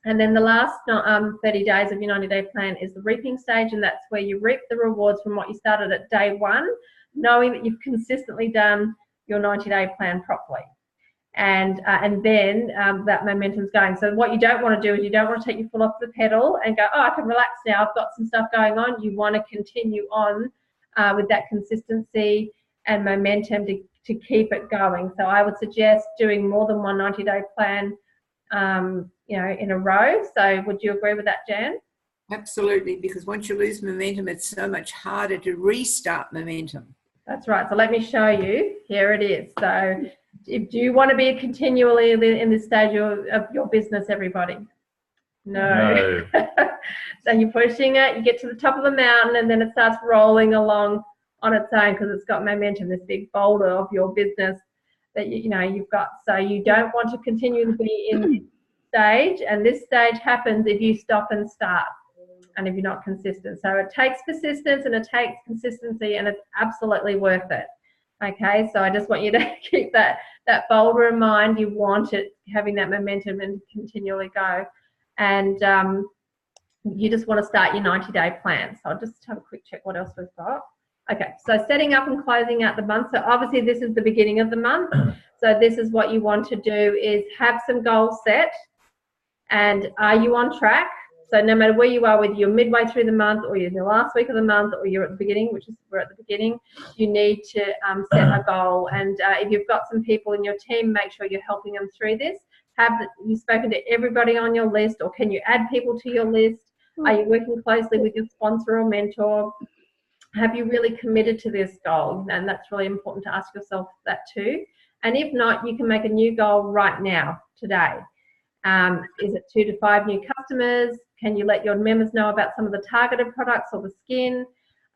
Speaker 1: And then the last 30 days of your 90-day plan is the reaping stage, and that's where you reap the rewards from what you started at day 1, knowing that you've consistently done your 90-day plan properly. And then that momentum's going. So what you don't want to do is you don't want to take your foot off the pedal and go, oh, I can relax now, I've got some stuff going on. You want to continue on with that consistency and momentum to keep it going. So I would suggest doing more than one 90-day plan, in a row. So would you agree with that, Jan?
Speaker 5: Absolutely, because once you lose momentum, it's so much harder to restart momentum.
Speaker 1: That's right. So let me show you. Here it is. So Do you want to be continually in this stage of your business, everybody? No. So you're pushing it, you get to the top of the mountain, and then it starts rolling along on its own because it's got momentum, this big boulder of your business that you've got. So you don't want to continue to be in this stage, and this stage happens if you stop and start and if you're not consistent. So it takes persistence and it takes consistency, and it's absolutely worth it. Okay, so I just want you to keep that boulder in mind. You want it having that momentum and continually go. And you just want to start your 90-day plan. So I'll just have a quick check what else we've got. Okay, so setting up and closing out the month. So obviously this is the beginning of the month. So this is what you want to do, is have some goals set. And are you on track? So no matter where you are, whether you're midway through the month or you're in the last week of the month or you're at the beginning, we're at the beginning, you need to set a goal. And if you've got some people in your team, make sure you're helping them through this. Have you spoken to everybody on your list, or can you add people to your list? Are you working closely with your sponsor or mentor? Have you really committed to this goal? And that's really important to ask yourself that too. And if not, you can make a new goal right now, today. Is it 2 to 5 new customers? Can you let your members know about some of the targeted products or the skin?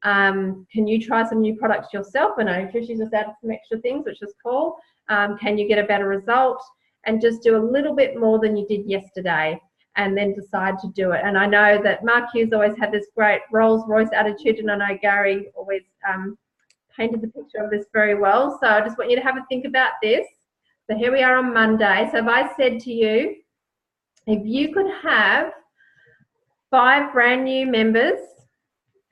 Speaker 1: Can you try some new products yourself? I know Trishy's just added some extra things, which is cool. Can you get a better result? And just do a little bit more than you did yesterday, and then decide to do it. And I know that Mark Hughes always had this great Rolls-Royce attitude, and I know Gary always painted the picture of this very well. So I just want you to have a think about this. So here we are on Monday. So if I said to you, if you could have 5 brand new members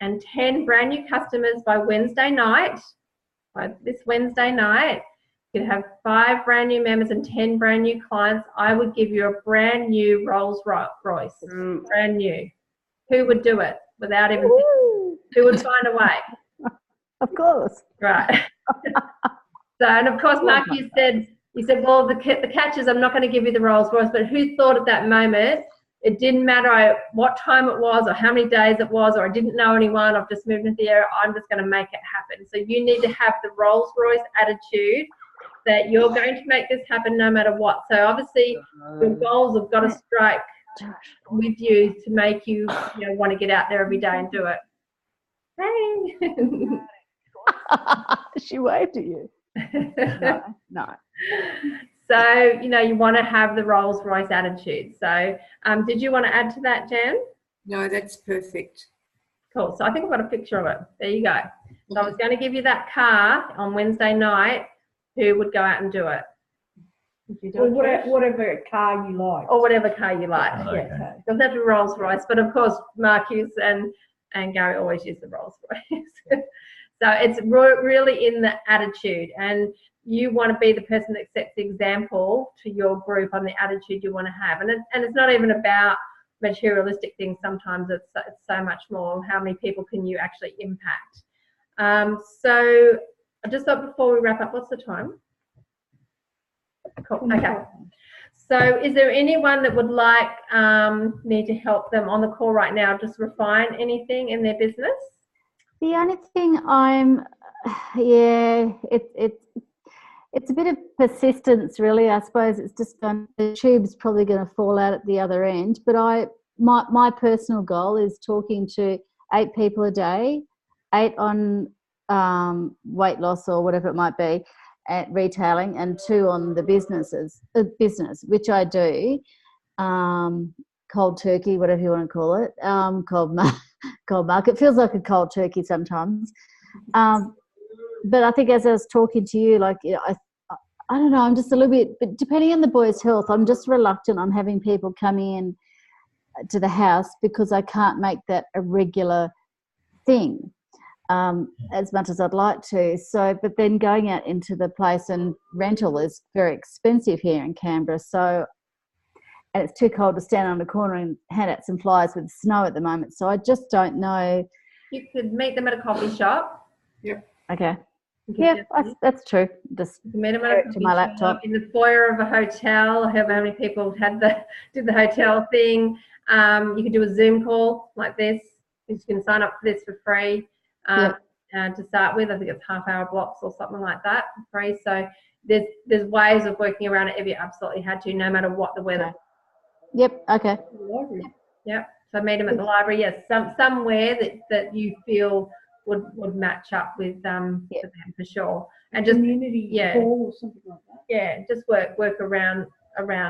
Speaker 1: and 10 brand new customers by Wednesday night, by this Wednesday night, you could have 5 brand new members and 10 brand new clients, I would give you a brand new Rolls-Royce, brand new. Who would do it without even thinking? Who would find a way?
Speaker 2: Of course.
Speaker 1: Right. So, and of course, Mark, you said, well, the catch is I'm not going to give you the Rolls-Royce, but who thought at that moment it didn't matter what time it was or how many days it was, or I didn't know anyone, I've just moved into the area, I'm just going to make it happen. So you need to have the Rolls-Royce attitude that you're going to make this happen no matter what. So obviously your goals have got to strike with you to make you, want to get out there every day and do it. Hey.
Speaker 2: She waved at you. No.
Speaker 1: So, you want to have the Rolls-Royce attitude. So did you want to add to that, Jan?
Speaker 5: No, that's perfect.
Speaker 1: Cool. So I think I've got a picture of it. There you go. So I was going to give you that car on Wednesday night. Who would go out and do it? Would you do it,
Speaker 3: whatever car you like.
Speaker 1: or whatever car you like?
Speaker 7: Okay.
Speaker 1: Yeah. It doesn't have to be Rolls-Royce, but of course Mark Hughes and Gary always use the Rolls-Royce. So it's really in the attitude, and you want to be the person that sets the example to your group on the attitude you want to have. And it's not even about materialistic things. Sometimes it's so much more. How many people can you actually impact? So I just thought before we wrap up, what's the time? Cool. Okay. So is there anyone that would like me to help them on the call right now, just refine anything in their business?
Speaker 2: The only thing it's a bit of persistence, really. I suppose it's just the tube's probably going to fall out at the other end. But my personal goal is talking to 8 people a day, 8 on weight loss or whatever it might be at retailing, and 2 on the business, which I do. Cold turkey, whatever you want to call it. Cold market. Feels like a cold turkey sometimes. But I think as I was talking to you, I don't know, I'm just a little bit, but depending on the boys' health, I'm just reluctant on having people come in to the house because I can't make that a regular thing as much as I'd like to. So, but then going out into the place, and rental is very expensive here in Canberra. So, and it's too cold to stand on the corner and hand out some flyers with snow at the moment. So I just don't know.
Speaker 1: You could meet them at a coffee shop.
Speaker 5: Yep.
Speaker 2: Okay. Yeah, that's true. Just
Speaker 1: meet them at a
Speaker 2: to my laptop
Speaker 1: in the foyer of a hotel. However many people did the hotel thing. You could do a Zoom call like this. You can sign up for this for free to start with. I think it's half-hour blocks or something like that for free. So there's ways of working around it if you absolutely had to, no matter what the weather.
Speaker 2: Okay. Yep. Okay.
Speaker 1: Yep. So meet them at the library. Yes, somewhere that you feel would match up with for them for sure. And just
Speaker 3: Community hall or something like that.
Speaker 1: Yeah, just work around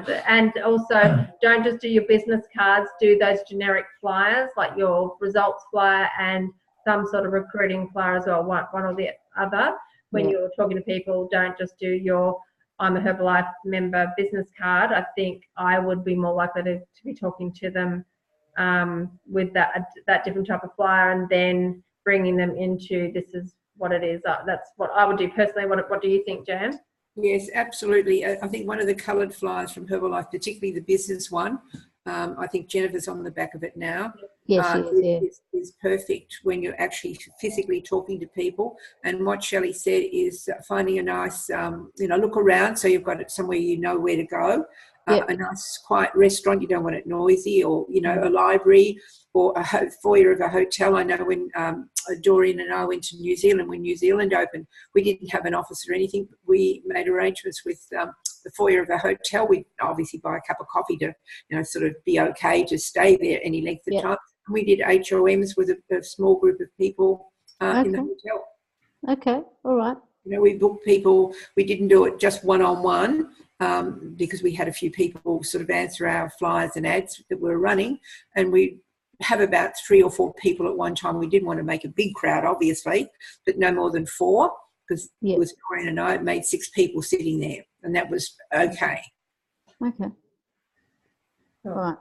Speaker 1: it. And also, don't just do your business cards. Do those generic flyers, like your results flyer and some sort of recruiting flyer as well. One or the other. When you're talking to people, don't just do your I'm a Herbalife member business card. I think I would be more likely to be talking to them with that different type of flyer, and then bringing them into this is what it is. That's what I would do personally. What do you think, Jan?
Speaker 5: Yes, absolutely. I think one of the coloured flyers from Herbalife, particularly the business one, I think Jennifer's on the back of it now.
Speaker 2: Yes, she is,
Speaker 5: is perfect when you're actually physically talking to people. And what Shelley said is finding a nice, look around so you've got it somewhere you know where to go. A nice quiet restaurant, you don't want it noisy, or a library or a foyer of a hotel. I know when Doreen and I went to New Zealand, when New Zealand opened, we didn't have an office or anything. We made arrangements with the foyer of a hotel. We obviously buy a cup of coffee to sort of be okay to stay there any length of time. We did HOMs with a small group of people in the hotel.
Speaker 2: Okay, all right.
Speaker 5: We booked people. We didn't do it just one-on-one because we had a few people sort of answer our flyers and ads that we were running, and we have about 3 or 4 people at one time. We didn't want to make a big crowd, obviously, but no more than 4, because it was Doreen and I made 6 people sitting there, and that was okay.
Speaker 2: Okay. All right.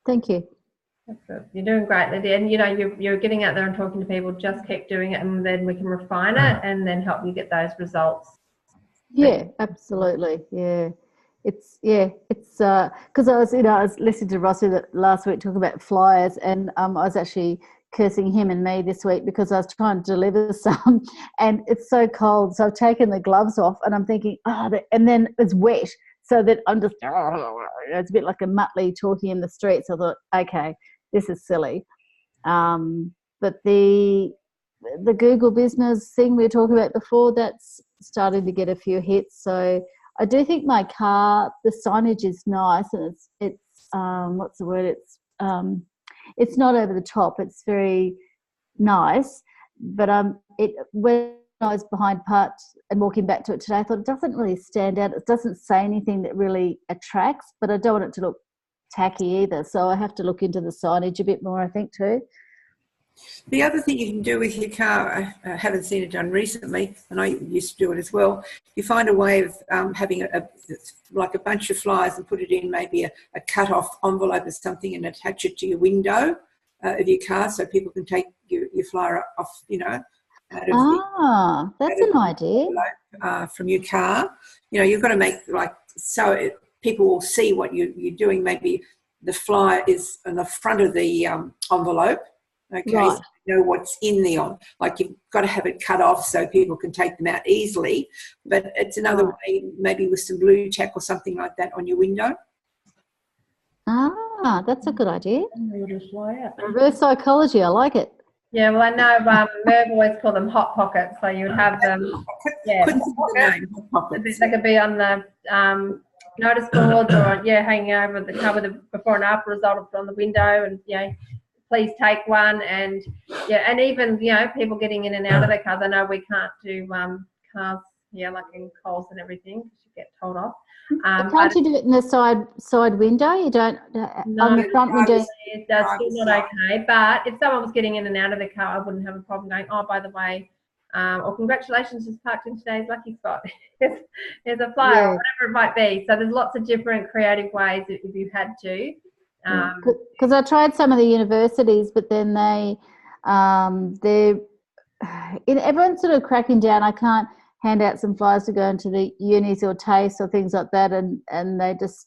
Speaker 2: Thank you.
Speaker 1: That's good. You're doing great, Lydia. And you're getting out there and talking to people. Just keep doing it, and then we can refine it, and then help you get those results.
Speaker 2: Yeah, absolutely. Yeah, it's because I was listening to Rossi last week talking about flyers, and I was actually cursing him and me this week because I was trying to deliver some, and it's so cold, so I've taken the gloves off, and I'm thinking, and then it's wet, so that I'm just it's a bit like a Muttley talking in the streets. I thought, okay, this is silly, but the Google business thing we were talking about before, that's starting to get a few hits. So I do think my car, the signage is nice, and it's what's the word? It's not over the top. It's very nice, but when I was behind part and walking back to it today, I thought it doesn't really stand out. It doesn't say anything that really attracts, but I don't want it to look tacky either. So I have to look into the signage a bit more, I think, too.
Speaker 5: The other thing you can do with your car, I haven't seen it done recently, and I used to do it as well. You find a way of having a bunch of flyers and put it in maybe a cut-off envelope or something and attach it to your window of your car so people can take your flyer off, out of
Speaker 2: that's an idea.
Speaker 5: From your car. You've got to make people will see what you're doing. Maybe the flyer is on the front of the envelope. Okay,
Speaker 2: right.
Speaker 5: So you know what's in the you've got to have it cut off so people can take them out easily. But it's another way, maybe with some blue tack or something like that on your window.
Speaker 2: That's a good idea.
Speaker 3: Just fly out.
Speaker 2: Reverse psychology, I like it.
Speaker 1: Yeah, well, I know Merv always call them hot pockets, so you would have them. Yeah,
Speaker 5: hot pockets.
Speaker 1: They could be on the notice boards or hanging over the cover, the before and after result on the window, and please take one, and and even people getting in and out of their cars. I know we can't do cars like in Coles and everything because you get told off.
Speaker 2: Can't you do it in the side window? You don't on the front window.
Speaker 1: That's still not okay. But if someone was getting in and out of the car, I wouldn't have a problem going, oh, by the way, or congratulations, just parked in today's lucky spot. There's a flyer or whatever it might be. So there's lots of different creative ways if you had to.
Speaker 2: Because I tried some of the universities, but then everyone's sort of cracking down. I can't hand out some flyers to go into the unis or TAFE or things like that, and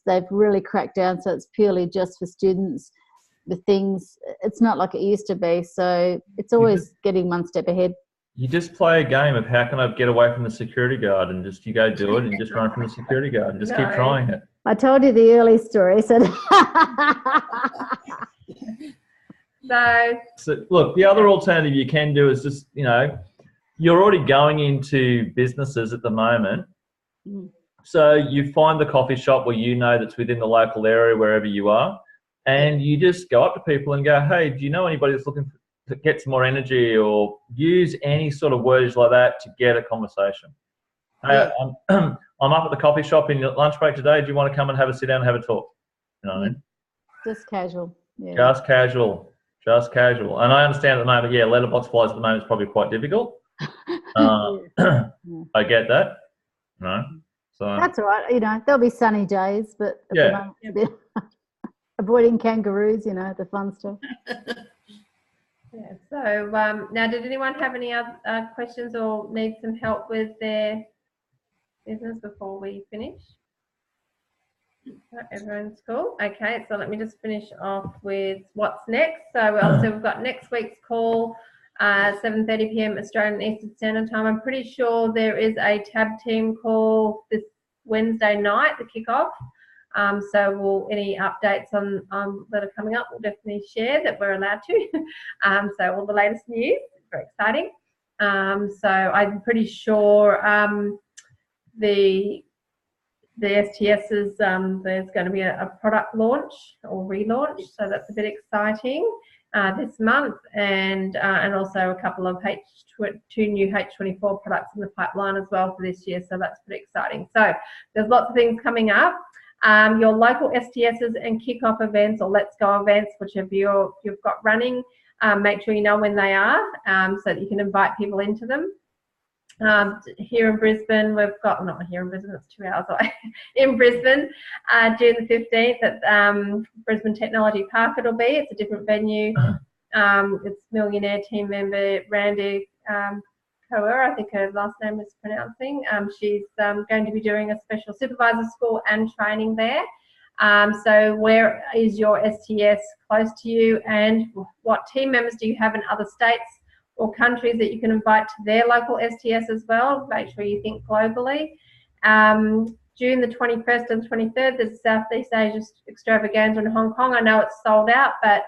Speaker 2: they've really cracked down. So it's purely just for students with things. It's not like it used to be. So it's always getting one step ahead.
Speaker 7: You just play a game of how can I get away from the security guard, and just you go do it and just run from the security guard and just keep trying it.
Speaker 2: I told you the early story. So
Speaker 7: look, the other alternative you can do is just, you're already going into businesses at the moment
Speaker 2: Mm.
Speaker 7: So you find the coffee shop where you know that's within the local area, wherever you are, and you just go up to people and go, hey, do you know anybody that's looking to get some more energy, or use any sort of words like that to get a conversation. Hey,
Speaker 2: Yeah.
Speaker 7: I'm up at the coffee shop in your lunch break today. Do you want to come and have a sit down and have a talk? You know what I mean?
Speaker 2: Just casual. Yeah.
Speaker 7: Just casual. Just casual. And I understand at the moment, yeah, letterbox flies at the moment is probably quite difficult. I get that. No. So
Speaker 2: That's all right. You know, there'll be sunny days, but at the moment, it's a bit avoiding kangaroos, you know, the fun stuff.
Speaker 1: Yeah. So now, did anyone have any other questions or need some help with their business before we finish? Everyone's cool. Okay, so let me just finish off with what's next. So obviously we've got next week's call, 7:30 p.m. Australian Eastern Standard Time. I'm pretty sure there is a tab team call this Wednesday night, the kickoff. So any updates on that are coming up, we'll definitely share that we're allowed to. So all the latest news, very exciting. So I'm pretty sure the STS's, there's going to be a product launch or relaunch, so that's a bit exciting this month, and also a couple of two new H24 products in the pipeline as well for this year, so that's pretty exciting. So there's lots of things coming up. Your local STSs and kickoff events or Let's Go events, whichever you've got running, make sure you know when they are, so that you can invite people into them. Here in Brisbane, we've got, not here in Brisbane, it's 2 hours away, in Brisbane, June the 15th at Brisbane Technology Park it'll be. It's a different venue. It's Millionaire team member Randy Coer, I think her last name is pronouncing. She's going to be doing a special supervisor school and training there. So where is your STS close to you, and what team members do you have in other states or countries that you can invite to their local STS as well? Make sure you think globally. June the 21st and 23rd, there's Southeast Asia Extravaganza in Hong Kong. I know it's sold out, but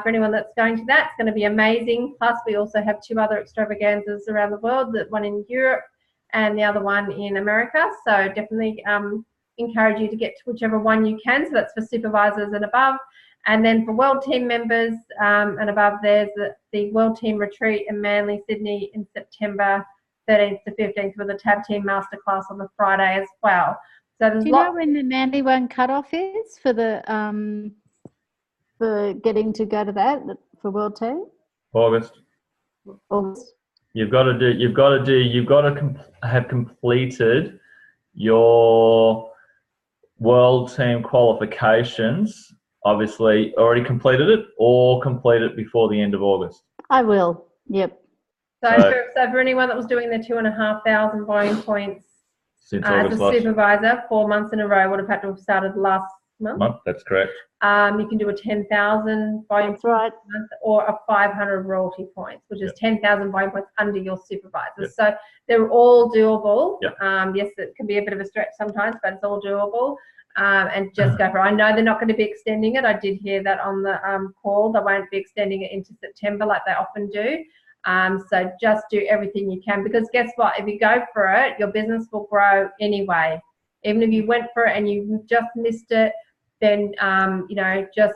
Speaker 1: for anyone that's going to that, it's going to be amazing. Plus, we also have 2 other extravaganzas around the world, one in Europe and the other one in America. So definitely encourage you to get to whichever one you can. So that's for supervisors and above. And then for World Team members and above, there's the World Team Retreat in Manly, Sydney in September 13th to 15th with a Tab Team Masterclass on the Friday as well. So there's
Speaker 2: Do you know when the Manly one cutoff is for the for getting to go to that for World Team?
Speaker 7: August.
Speaker 2: August.
Speaker 7: You've got to have completed your World Team qualifications. Obviously, already completed it, or complete it before the end of August.
Speaker 2: I will. Yep.
Speaker 1: So for anyone that was doing their 2,500 volume points
Speaker 7: Since
Speaker 1: as
Speaker 7: August
Speaker 1: a
Speaker 7: last
Speaker 1: supervisor, 4 months in a row would have had to have started last month.
Speaker 7: That's correct.
Speaker 1: You can do a 10,000 volume
Speaker 2: That's right.
Speaker 1: month or a 500 royalty points, which is 10,000 volume points under your supervisor.
Speaker 7: Yep.
Speaker 1: So they're all doable.
Speaker 7: Yep.
Speaker 1: Yes, it can be a bit of a stretch sometimes, but it's all doable. And just go for it. I know they're not going to be extending it. I did hear that on the call. They won't be extending it into September like they often do. So just do everything you can, because guess what? If you go for it, your business will grow anyway. Even if you went for it and you just missed it, then, just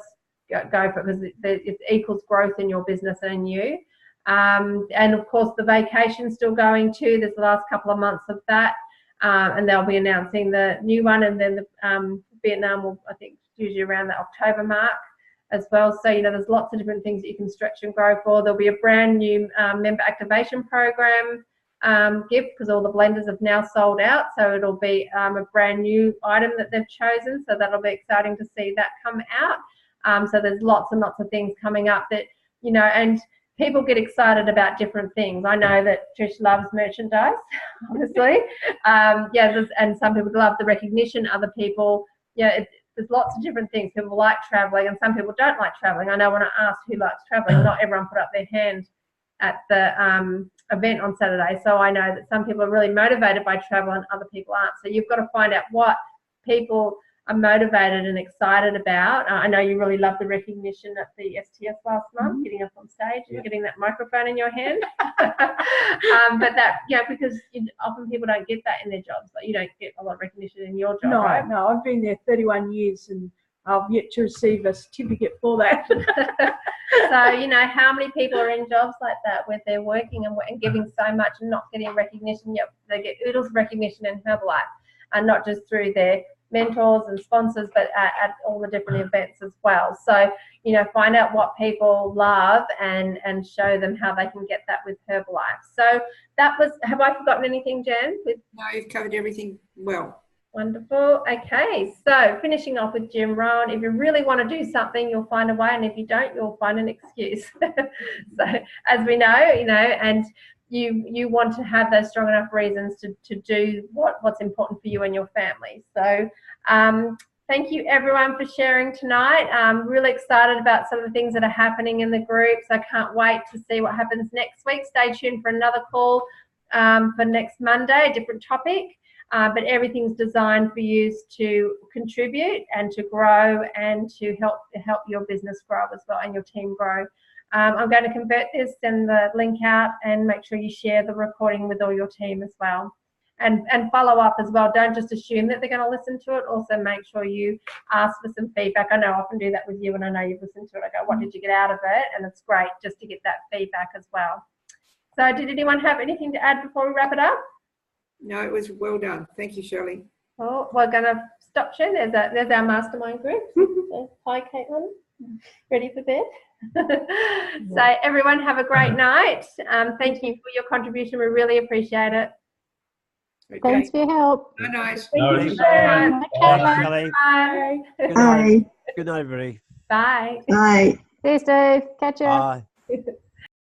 Speaker 1: go for it, because it equals growth in your business and in you. And of course, the vacation's still going too. There's the last couple of months of that. And they'll be announcing the new one, and then the Vietnam will, I think, usually around the October mark as well. So, there's lots of different things that you can stretch and grow for. There'll be a brand new member activation program gift, because all the blenders have now sold out. So it'll be a brand new item that they've chosen. So that'll be exciting to see that come out. So there's lots and lots of things coming up that, and people get excited about different things. I know that Trish loves merchandise, obviously. And some people love the recognition. Other people, there's lots of different things. People like traveling, and some people don't like traveling. I know when I asked who likes traveling, not everyone put up their hand at the event on Saturday. So I know that some people are really motivated by travel and other people aren't. So you've got to find out what people are motivated and excited about. I know you really loved the recognition at the STS last month, getting up on stage and getting that microphone in your hand. But that, because often people don't get that in their jobs. Like, you don't get a lot of recognition in your job, right?
Speaker 3: No, I've been there 31 years and I've yet to receive a certificate for that.
Speaker 1: So, how many people are in jobs like that where they're working and giving so much and not getting recognition, yet they get oodles of recognition in Herbalife, and not just through their mentors and sponsors, but at all the different events as well. So, find out what people love and show them how they can get that with Herbalife. So that was, have I forgotten anything, Jan?
Speaker 5: No, you've covered everything well.
Speaker 1: Wonderful. Okay, so finishing off with Jim Rohn. If you really want to do something, you'll find a way, and if you don't, you'll find an excuse. So, as we know, and you want to have those strong enough reasons to do what's important for you and your family. So, thank you everyone for sharing tonight. I'm really excited about some of the things that are happening in the groups. I can't wait to see what happens next week. Stay tuned for another call for next Monday, a different topic. But everything's designed for you to contribute and to grow and to help your business grow as well and your team grow. I'm going to convert this, send the link out, and make sure you share the recording with all your team as well. And follow up as well. Don't just assume that they're going to listen to it. Also make sure you ask for some feedback. I know I often do that with you, and I know you've listened to it. I go, what did you get out of it? And it's great just to get that feedback as well. So did anyone have anything to add before we wrap it up?
Speaker 5: No, it was well done. Thank you, Shirley.
Speaker 1: Well, we're going to stop share. There's our mastermind group. Hi, Caitlin. Ready for bed? So everyone have a great night. Thank you for your contribution. We really appreciate it.
Speaker 5: Okay.
Speaker 2: Thanks for your help.
Speaker 5: No, nice.
Speaker 7: No,
Speaker 1: Bye.
Speaker 6: Bye, Shelley.
Speaker 1: Bye.
Speaker 6: Good
Speaker 4: Bye.
Speaker 6: night. Good night, everybody.
Speaker 1: Bye.
Speaker 4: Bye.
Speaker 2: See you, Steve. Catch you.
Speaker 6: Bye.